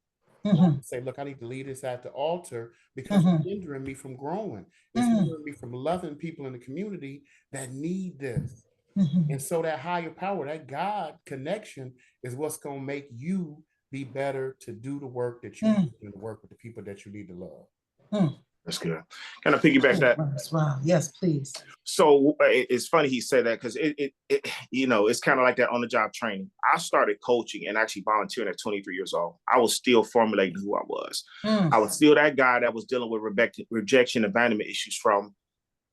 me. Say, look, I need to leave this at the altar because it's hindering me from growing. It's hindering me from loving people in the community that need this. And so that higher power, that God connection is what's gonna make you be better to do the work that you need to do, to work with the people that you need to love. That's good. Can I piggyback that? Wow. Yes, please. So it's funny he said that because it it's kind of like that on the job training. I started coaching and actually volunteering at 23 years old. I was still formulating who I was. I was still that guy that was dealing with rejection, abandonment issues from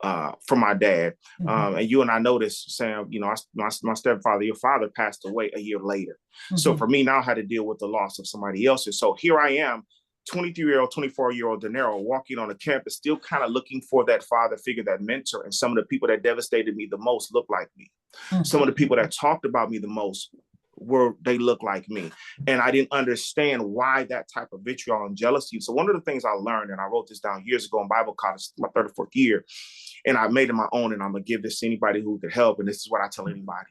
my dad. And you and I know this, Sam, my stepfather, your father passed away a year later. So for me now, I had to deal with the loss of somebody else's. So here I am, 23-year-old, 24-year-old Denaro walking on a campus, still kind of looking for that father figure, that mentor. And some of the people that devastated me the most look like me. Some of the people that talked about me the most they look like me. And I didn't understand why that type of vitriol and jealousy. So one of the things I learned, and I wrote this down years ago in Bible college, my 3rd or 4th year, and I made it my own, and I'm going to give this to anybody who could help. And this is what I tell anybody.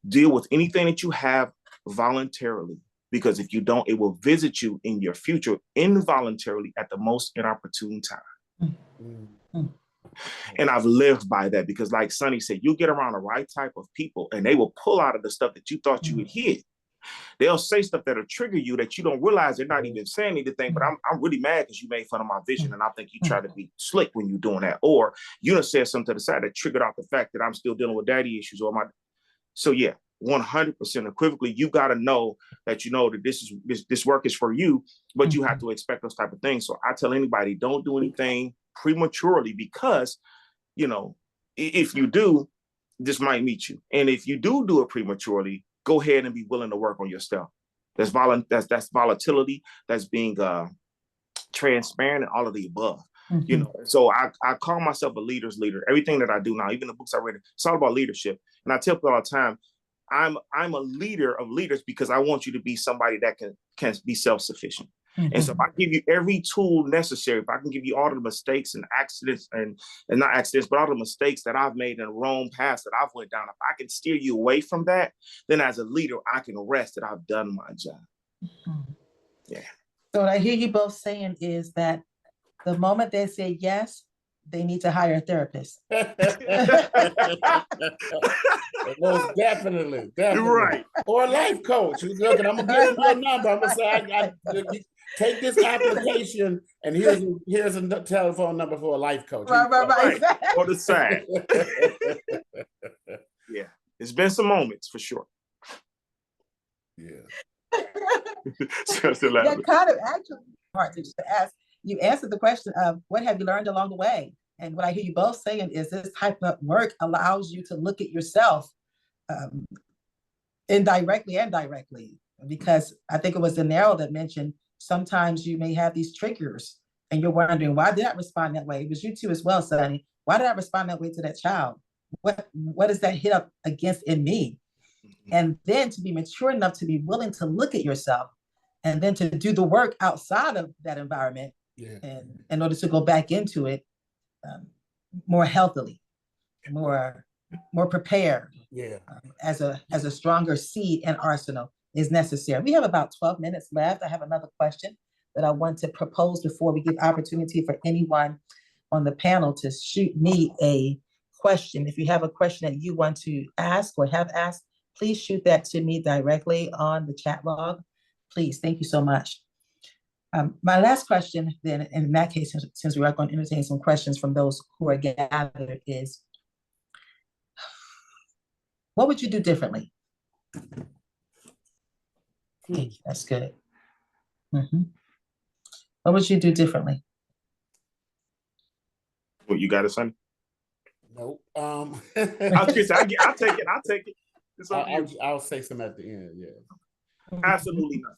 Deal with anything that you have voluntarily, because if you don't, it will visit you in your future involuntarily at the most inopportune time. And I've lived by that because like Sonny said, you get around the right type of people and they will pull out of the stuff that you thought you had hid. They'll say stuff that'll trigger you that you don't realize they're not even saying anything, but I'm really mad because you made fun of my vision and I think you try to be slick when you're doing that. Or you done said something to the side that triggered out the fact that I'm still dealing with daddy issues So yeah, 100% equivocally, you got to know that that this work is for you, but you have to expect those type of things. So I tell anybody, don't do anything prematurely because, if you do, this might meet you. And if you do it prematurely, go ahead and be willing to work on your stuff. That's volatility, that's being transparent and all of the above. So I call myself a leader's leader. Everything that I do now, even the books I read, it's all about leadership. And I tell people all the time, I'm a leader of leaders because I want you to be somebody that can be self-sufficient. And so if I give you every tool necessary, if I can give you all the mistakes and accidents and not accidents, but all the mistakes that I've made in the wrong paths that I've went down, if I can steer you away from that, then as a leader, I can rest that I've done my job. Yeah. So what I hear you both saying is that the moment they say yes, they need to hire a therapist. Most definitely. You're right. Or a life coach. Look, I'm gonna give you your number. I'm gonna say, take this application, and here's a telephone number for a life coach. Right. On the side. Yeah, it's been some moments for sure. Yeah. That kind of actually hard to ask. You answered the question of what have you learned along the way? And what I hear you both saying is this type of work allows you to look at yourself indirectly and directly, because I think it was Danero that mentioned sometimes you may have these triggers and you're wondering, why did I respond that way? It was you too as well, Sonny. Why did I respond that way to that child? What does that hit up against in me? And then to be mature enough to be willing to look at yourself and then to do the work outside of that environment, and in order to go back into it more healthily, more prepared, as a stronger seed and arsenal is necessary. We have about 12 minutes left. I have another question that I want to propose before we give opportunity for anyone on the panel to shoot me a question. If you have a question that you want to ask or have asked, please shoot that to me directly on the chat log. Please, thank you so much. My last question then, in that case, since we are going to entertain some questions from those who are gathered, is what would you do differently? That's good. What would you do differently? What, you got it, son? Nope. I'll take it. I'll say some at the end. Yeah. Absolutely nothing.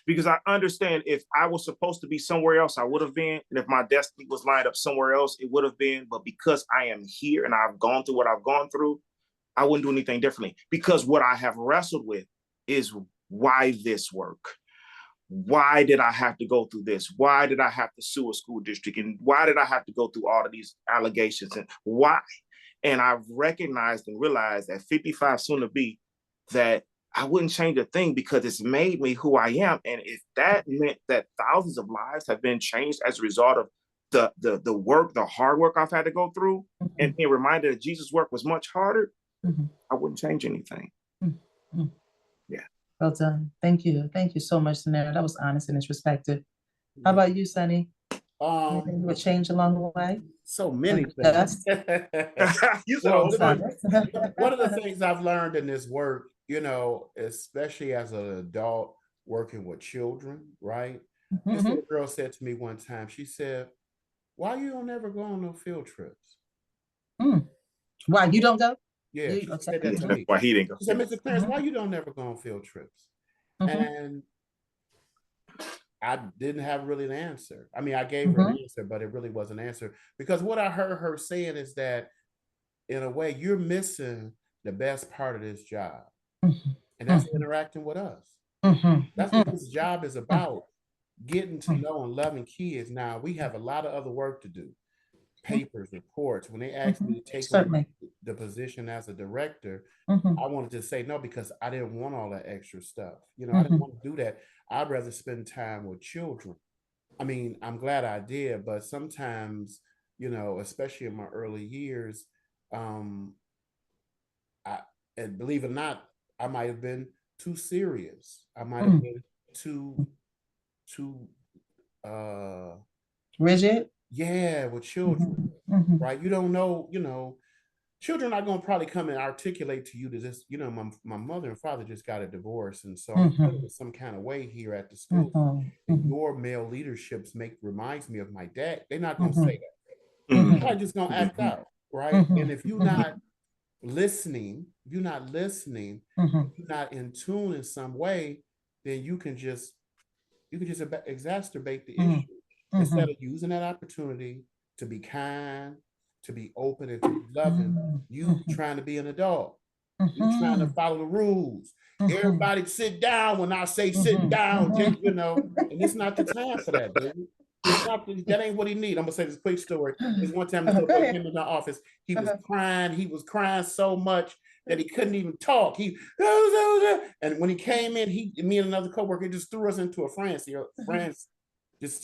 Because I understand if I was supposed to be somewhere else, I would have been. And if my destiny was lined up somewhere else, it would have been. But because I am here and I've gone through what I've gone through, I wouldn't do anything differently. Because what I have wrestled with is, why this work? Why did I have to go through this? Why did I have to sue a school district? And why did I have to go through all of these allegations? And why? And I've recognized and realized at 55 soon to be that I wouldn't change a thing, because it's made me who I am. And if that meant that thousands of lives have been changed as a result of the work, the hard work I've had to go through, and being reminded that Jesus' work was much harder, I wouldn't change anything. Yeah. Well done. Thank you. Thank you so much, Danero. That was honest and introspective. How about you, Sonny? Anything you would change along the way? So many things. Well, one of the things I've learned in this work, especially as an adult working with children, right? This little girl said to me one time, she said, "Why you don't ever go on no field trips?" Why you don't go? Yeah, she said that to me. Why he didn't go? She said, "Mr. Clarence, why you don't ever go on field trips?" And I didn't have really an answer. I mean, I gave her an answer, but it really wasn't an answer, because what I heard her saying is that, in a way, you're missing the best part of this job, and that's interacting with us. That's what this job is about, getting to know and loving kids. Now, we have a lot of other work to do, papers, reports. When they asked me to take on the position as a director, I wanted to say no, because I didn't want all that extra stuff. I didn't want to do that. I'd rather spend time with children. I mean, I'm glad I did, but sometimes, especially in my early years, and believe it or not, I might have been too serious. I might have been too rigid. Yeah, with children, right? You don't know, children are going to probably come and articulate to you that this, my mother and father just got a divorce. And so I'm feeling some kind of way here at the school. And your male leaderships reminds me of my dad. They're not going to say that. They're probably just going to act out, right? And if you're not listening, if you're not in tune in some way, then you can just exacerbate the issue. Instead of using that opportunity to be kind, to be open, and to be loving, you trying to be an adult. You trying to follow the rules. Everybody sit down when I say sit down, and it's not the time for that, baby. That ain't what he need. I'm gonna say this quick story. There's one time this little boy came in the office. He was crying. He was crying so much that he couldn't even talk. And when he came in, me and another coworker just threw us into a frenzy. Just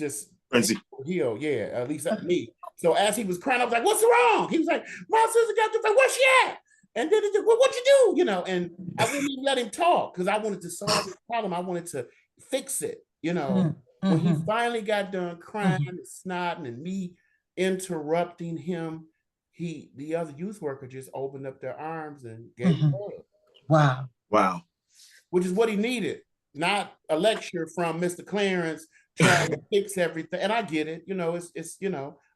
frenzy. Yeah, at least me. So as he was crying, I was like, "What's wrong?" He was like, "My sister got the where's she at?" And then what you do? And I wouldn't even let him talk, because I wanted to solve the problem. I wanted to fix it. When he finally got done crying and snotting and me interrupting him, the other youth worker just opened up their arms and gave him hug. Wow. Which is what he needed, not a lecture from Mr. Clarence trying to fix everything. And I get it. It's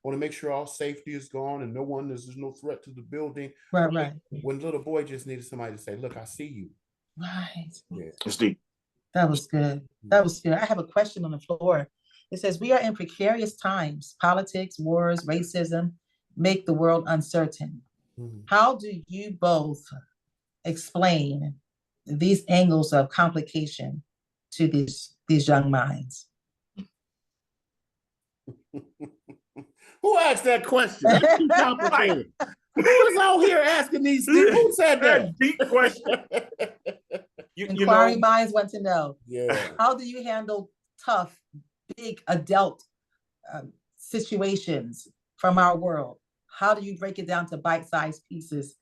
want to make sure all safety is gone and there's no threat to the building. Right. When little boy just needed somebody to say, look, I see you. Right. Yeah. It's deep. That was good. That was good. I have a question on the floor. It says, we are in precarious times. Politics, wars, racism make the world uncertain. How do you both explain these angles of complication to these young minds? Who asked that question? That's too complicated. Who is out here asking these things? Who said that? Deep question. Inquiring minds want to know. Yeah. How do you handle tough, big adult situations from our world? How do you break it down to bite-sized pieces?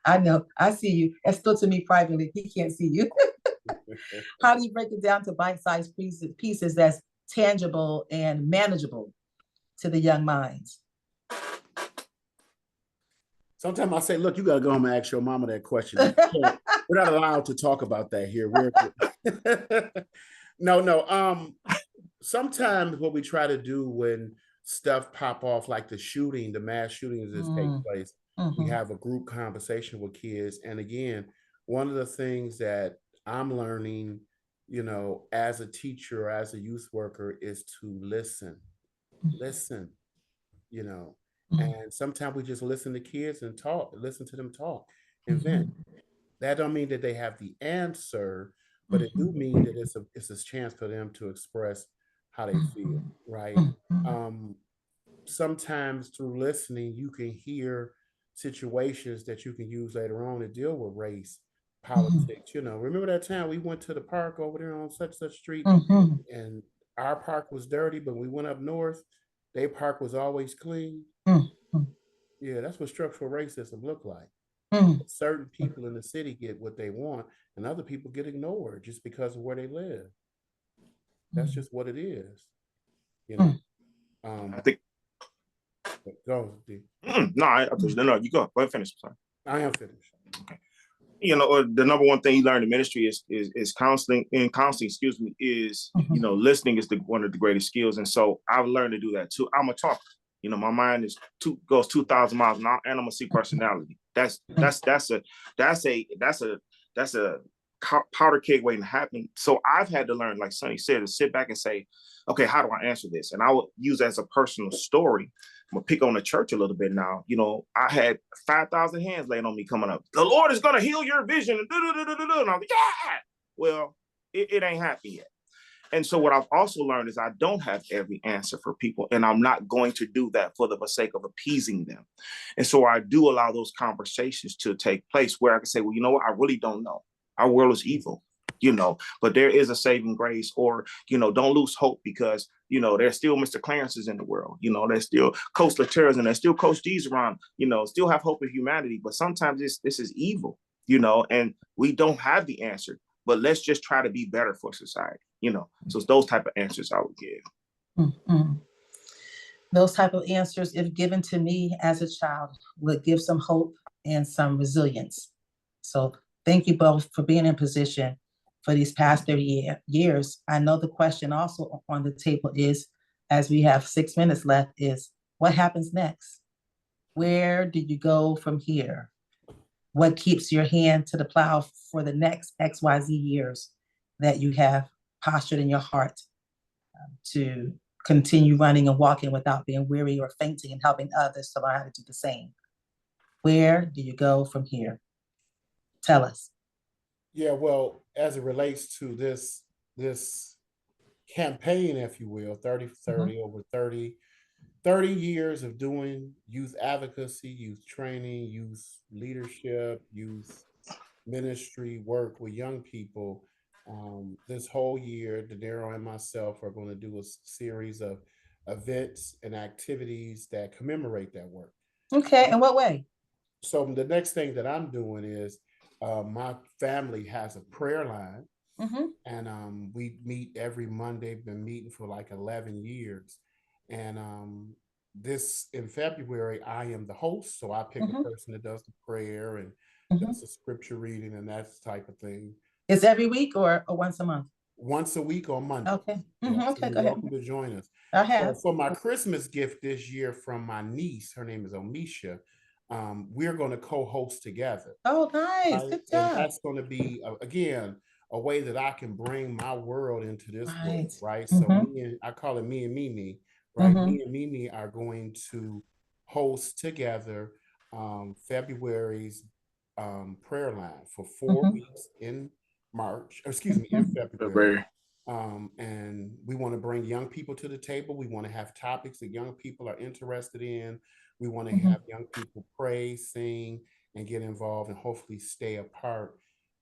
I know, I see you. That's still to me privately. He can't see you. How do you break it down to bite-sized pieces that's tangible and manageable to the young minds? Sometimes I say, look, you got to go home and ask your mama that question. We're not allowed to talk about that here. No. Sometimes what we try to do when stuff pop off, like the mass shootings that take place, we have a group conversation with kids. And again, one of the things that I'm learning, as a teacher, as a youth worker, is to listen, and sometimes we just listen to kids and listen to them talk and vent. That don't mean that they have the answer, but it do mean that it's a chance for them to express how they feel, right? Sometimes through listening, you can hear situations that you can use later on to deal with race, politics. Remember that time we went to the park over there on such street, and our park was dirty, but we went up north, their park was always clean. Yeah, that's what structural racism look like. Certain people in the city get what they want, and other people get ignored just because of where they live. That's just what it is. I think. Go. No, you go. Go ahead, finish. Sorry. I am finished. Okay. The number one thing you learn in ministry is counseling. In counseling, is listening is one of the greatest skills, and so I've learned to do that too. I'm a talker. My mind goes 2,000 miles an hour, and I'm a C personality. That's a powder keg waiting to happen. So I've had to learn, like Sonny said, to sit back and say, okay, how do I answer this? And I would use it as a personal story. I'm gonna pick on the church a little bit now. I had 5,000 hands laid on me coming up. The Lord is gonna heal your vision. And I'm like, yeah. Well, it ain't happened yet. And so what I've also learned is I don't have every answer for people, and I'm not going to do that for the sake of appeasing them. And so I do allow those conversations to take place where I can say, well, you know what? I really don't know. Our world is evil, but there is a saving grace, or, don't lose hope because, there's still Mr. Clarence's in the world. There's still Coach Laterras and there's still Coach D's around, still have hope in humanity. But sometimes this is evil, and we don't have the answer. But let's just try to be better for society, So it's those type of answers I would give. Those type of answers, if given to me as a child, would give some hope and some resilience. So thank you both for being in position for these past 30 years. I know the question also on the table is, as we have 6 minutes left, is what happens next? Where do you go from here? What keeps your hand to the plow for the next XYZ years that you have postured in your heart to continue running and walking without being weary or fainting, and helping others to learn how to do the same? Where do you go from here? Tell us. Yeah, well, as it relates to this campaign, if you will, 30 for 30, over 30 years of doing youth advocacy, youth training, youth leadership, youth ministry work with young people. This whole year, Danero and myself are going to do a series of events and activities that commemorate that work. Okay, in what way? So the next thing that I'm doing is my family has a prayer line, and we meet every Monday. Been meeting for like 11 years. And this in February, I am the host. So I pick a person that does the prayer and does the scripture reading and that type of thing. It's every week or once a month? once a week on Monday. Okay. Yeah, so Okay, you're go ahead. welcome to join us. I So have. for my Christmas gift this year from my niece, her name is Omisha, we're going to co-host together. Oh, nice. Right? Good And job. that's going to be, again, a way that I can bring my world into this world, Right. right? So I call it me and Mimi, right? Me and Mimi are going to host together February's prayer line for 4 weeks in March, or excuse me, in February. And we want to bring young people to the table. We want to have topics that young people are interested in. We want to have young people pray, sing, and get involved, and hopefully stay a part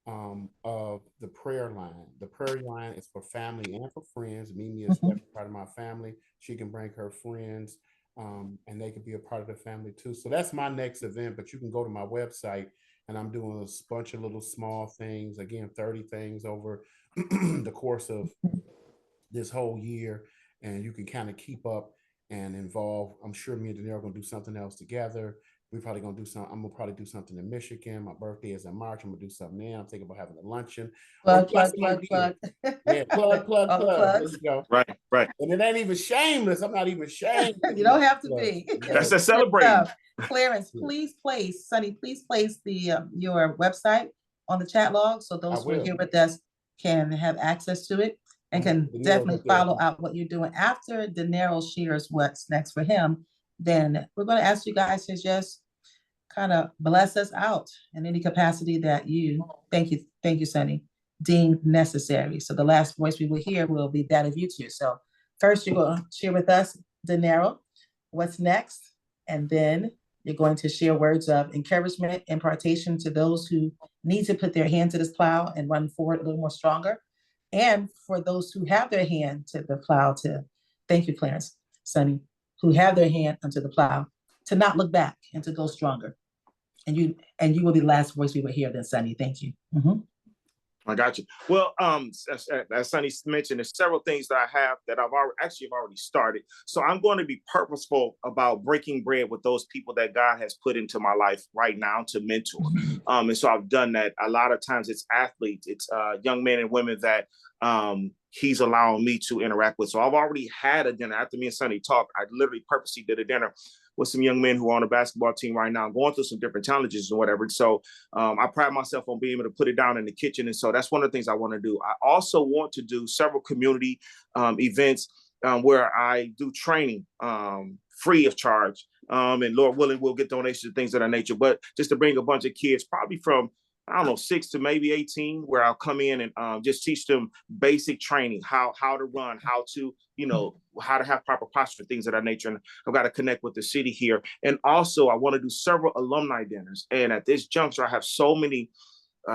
of the prayer line. The prayer line is for family and for friends. Mimi is definitely part of my family. She can bring her friends, and they can be a part of the family too. So that's my next event, but you can go to my website, and I'm doing a bunch of little small things, again, 30 things over the course of this whole year, and you can kind of keep up and involve. I'm sure me and Danielle are gonna do something else together. We're probably gonna do something. I'm gonna probably do something in Michigan. My birthday is in March. I'm gonna do something there. I'm thinking about having a luncheon. Plug. Yeah, plug. There you go. Right. And it ain't even shameless. I'm not even shameless. You don't have to be. That's a celebrating. Clarence, please place, Sonny, please place the your website on the chat log so those who are here with us can have access to it and can definitely follow out what you're doing. After De Niro shares what's next for him, then we're going to ask you guys to just kind of bless us out in any capacity that you, thank you, Sonny, deem necessary. So the last voice we will hear will be that of you two. So first you're going to share with us, De Niro, what's next, and then you're going to share words of encouragement, impartation to those who need to put their hand to this plow and run forward a little more stronger. And for those who have their hand to the plow to, thank you, Clarence, Sonny, who have their hand onto the plow, to not look back and to go stronger. And you will be the last voice we will hear then, Sonny. Thank you. I got you. Well, as Sonny mentioned, there's several things that I have that I've already started. So I'm going to be purposeful about breaking bread with those people that God has put into my life right now to mentor. And so I've done that. A lot of times it's athletes, it's young men and women that he's allowing me to interact with. So I've already had a dinner after me and Sonny talked. I literally purposely did a dinner with some young men who are on the basketball team right now, going through some different challenges and whatever. So I pride myself on being able to put it down in the kitchen. And so that's one of the things I want to do. I also want to do several community events where I do training free of charge. And Lord willing, we'll get donations and things of that nature. But just to bring a bunch of kids, probably from 6 to maybe 18, where I'll come in and just teach them basic training, how to run, how to, how to have proper posture, things of that nature. And I've got to connect with the city here. And also I want to do several alumni dinners. And at this juncture, I have so many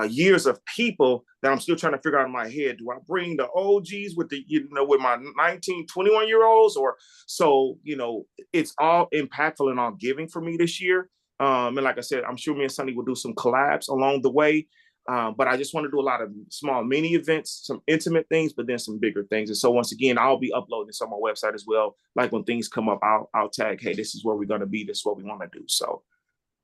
years of people that I'm still trying to figure out in my head. Do I bring the OGs with with my 19, 21-year-olds? Or so, it's all impactful and all giving for me this year. And like I said, I'm sure me and Sonny will do some collabs along the way. But I just want to do a lot of small mini events, some intimate things, but then some bigger things. And so once again, I'll be uploading this on my website as well. Like when things come up, I'll tag, hey, this is where we're going to be. This is what we want to do. So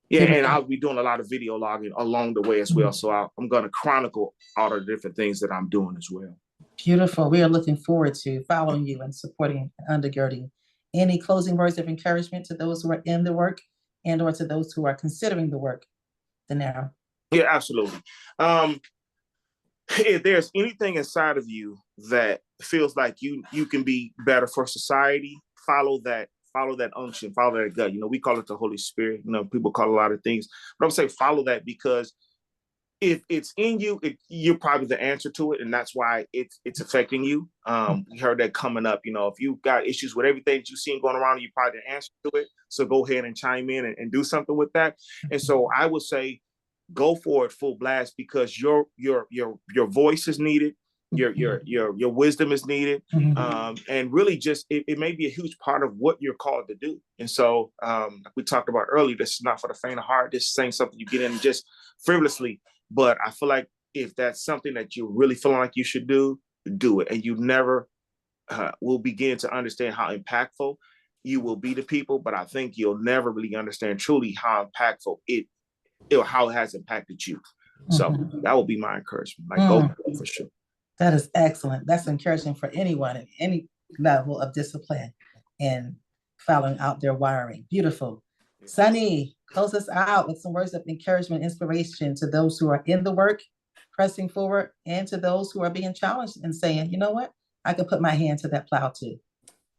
yeah, and I'll be doing a lot of video logging along the way as well. So I'm going to chronicle all the different things that I'm doing as well. Beautiful. We are looking forward to following you and supporting and undergirding. Any closing words of encouragement to those who are in the work and or to those who are considering the work, De Niro? Yeah, absolutely. If there's anything inside of you that feels like you can be better for society, follow that unction, follow that gut. We call it the Holy Spirit. People call it a lot of things, but I'm saying follow that, because if it's in you, you're probably the answer to it, and that's why it's affecting you. We heard that coming up. If you've got issues with everything that you've seen going around, you probably the answer to it. So go ahead and chime in and do something with that. And so I would say, go for it full blast, because your voice is needed, your wisdom is needed, and really just it may be a huge part of what you're called to do. And so we talked about earlier, this is not for the faint of heart. This ain't something you get in just frivolously. But I feel like if that's something that you really feel like you should do it, and you never will begin to understand how impactful you will be to people. But I think you'll never really understand truly how impactful how it has impacted you. So that will be my encouragement. Go for sure. That is excellent. That's encouraging for anyone at any level of discipline and following out their wiring. Beautiful. Sunny, close us out with some words of encouragement, inspiration to those who are in the work, pressing forward, and to those who are being challenged and saying, you know what, I could put my hand to that plow too.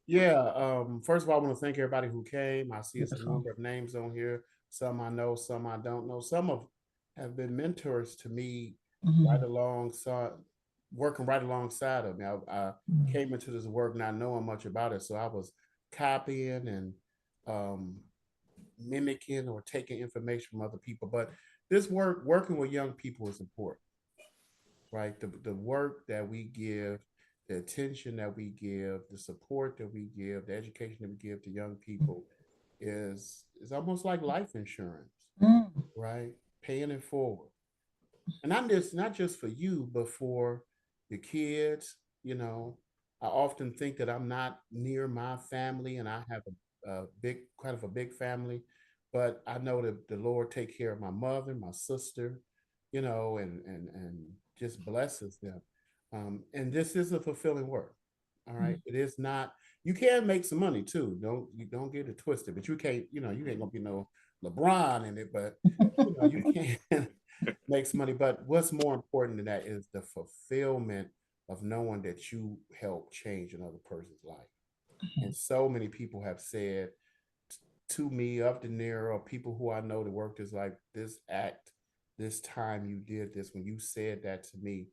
Yeah. First of all, I want to thank everybody who came. I see it's a Beautiful. number of names on here. Some I know, some I don't know. Some of have been mentors to me right Mhm. alongside, working right alongside of me. I Mhm. came into this work not knowing much about it, so I was copying and um, mimicking or taking information from other people. But this work, working with young people, is important, right? The work that we give, the attention that we give, the support that we give, the education that we give to young people is almost like life insurance, Mm. right? Paying it forward. And not just for you, but for the kids. You know, I often think that I'm not near my family, and I have a big, kind of a big family, but I know that the Lord take care of my mother, my sister, you know, and just blesses them. And this is a fulfilling work. All right, it is not. You can make some money too. Don't get it twisted. But you can't. You know, you ain't gonna be no LeBron in it. But you know, you can make some money. But what's more important than that is the fulfillment of knowing that you help change another person's life. And so many people have said to me, up to near, or people who I know that worked is like this act, this time you did this, when you said that to me,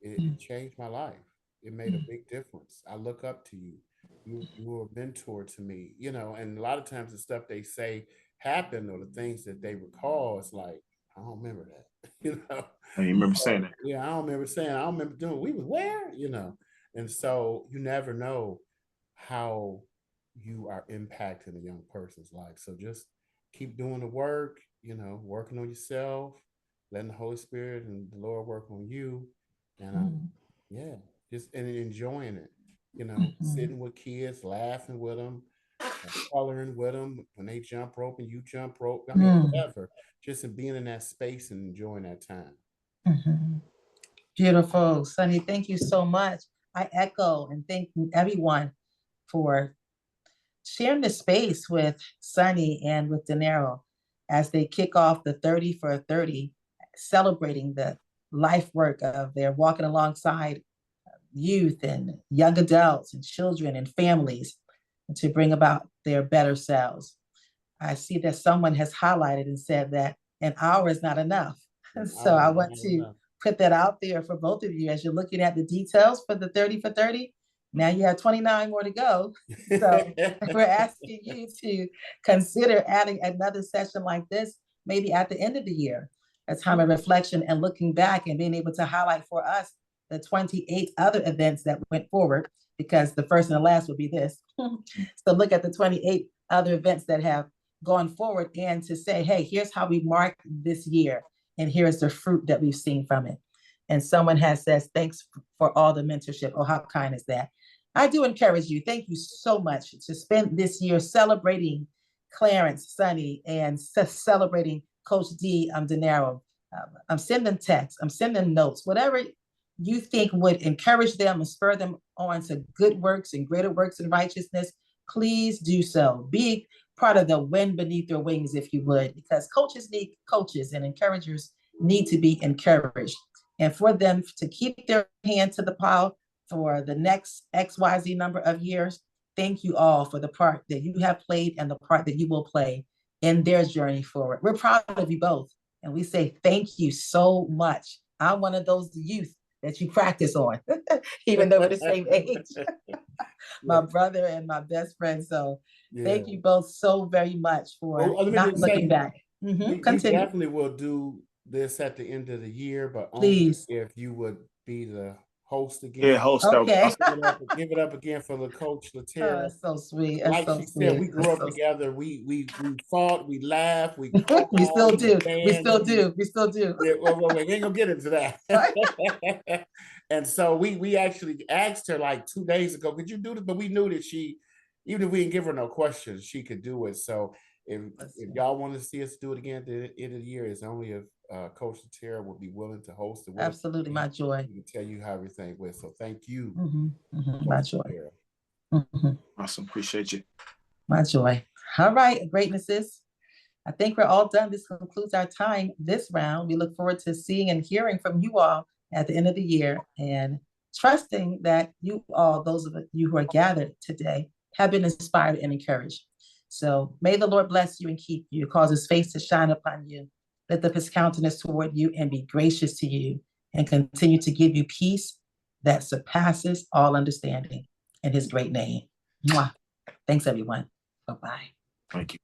it changed my life. It made a big difference. I look up to you. You were a mentor to me, you know, and a lot of times the stuff they say happened or the things that they recall, it's like, I don't remember that, you know. I remember saying So that. yeah, I don't remember saying, I don't remember doing, we was where, you know. And so you never know how you are impacting a young person's life. So just keep doing the work, you know, working on yourself, letting the Holy Spirit and the Lord work on you. And yeah, just and enjoying it, you know, Mhm. sitting with kids, laughing with them, coloring with them when they jump rope and you jump rope. I mean, Mm. whatever. Just in being in that space and enjoying that time. Mhm. Beautiful, Sunny. Thank you so much. I echo and thank everyone for sharing the space with Sunny and with De Niro as they kick off the 30 for 30, celebrating the life work of their walking alongside youth and young adults and children and families to bring about their better selves. I see that someone has highlighted and said that an hour is not enough. So I want to put that out there for both of you as you're looking at the details for the 30 for 30. Now you have 29 more to go. So we're asking you to consider adding another session like this, maybe at the end of the year, a time of reflection and looking back and being able to highlight for us the 28 other events that went forward, because the first and the last would be this. So look at the 28 other events that have gone forward and to say, hey, here's how we mark this year, and here's the fruit that we've seen from it. And someone has says, thanks for all the mentorship. Oh, how kind is that? I do encourage you. Thank you so much to spend this year celebrating Clarence, Sunny, and celebrating Coach D, De Niro. I'm sending texts, I'm sending notes, whatever you think would encourage them and spur them on to good works and greater works in righteousness, please do so. Be part of the wind beneath their wings, if you would, because coaches need coaches and encouragers need to be encouraged. And for them to keep their hand to the plow for the next XYZ number of years, thank you all for the part that you have played and the part that you will play in their journey forward. We're proud of you both. And we say thank you so much. I'm one of those youth that you practice on, even though we're the same age. My brother and my best friend. So thank you both so very much for not looking back. We definitely will do this at the end of the year, but only if you would be the host again. Yeah, host. Okay. Give it up again for the coach, Latera. That's so sweet. Like so she sweet. said, we grew up together. We fought, we laughed, we we still do. We still do. Yeah, well, we ain't gonna get into that. And so we actually asked her like 2 days ago, could you do this? But we knew that she, even if we didn't give her no questions, she could do it. So if y'all want to see us do it again at the end of the year, it's only if Coach Tara would be willing to host it with us. Absolutely, my joy. We can tell you how everything went. So thank you, My Coach joy. Tara. Awesome. Appreciate you. My joy. All right, greatnesses. I think we're all done. This concludes our time this round. We look forward to seeing and hearing from you all at the end of the year, and trusting that you all, those of you who are gathered today, have been inspired and encouraged. So may the Lord bless you and keep you, cause his face to shine upon you, lift up his countenance toward you and be gracious to you, and continue to give you peace that surpasses all understanding in his great name. Mwah. Thanks, everyone. Bye-bye. Thank you.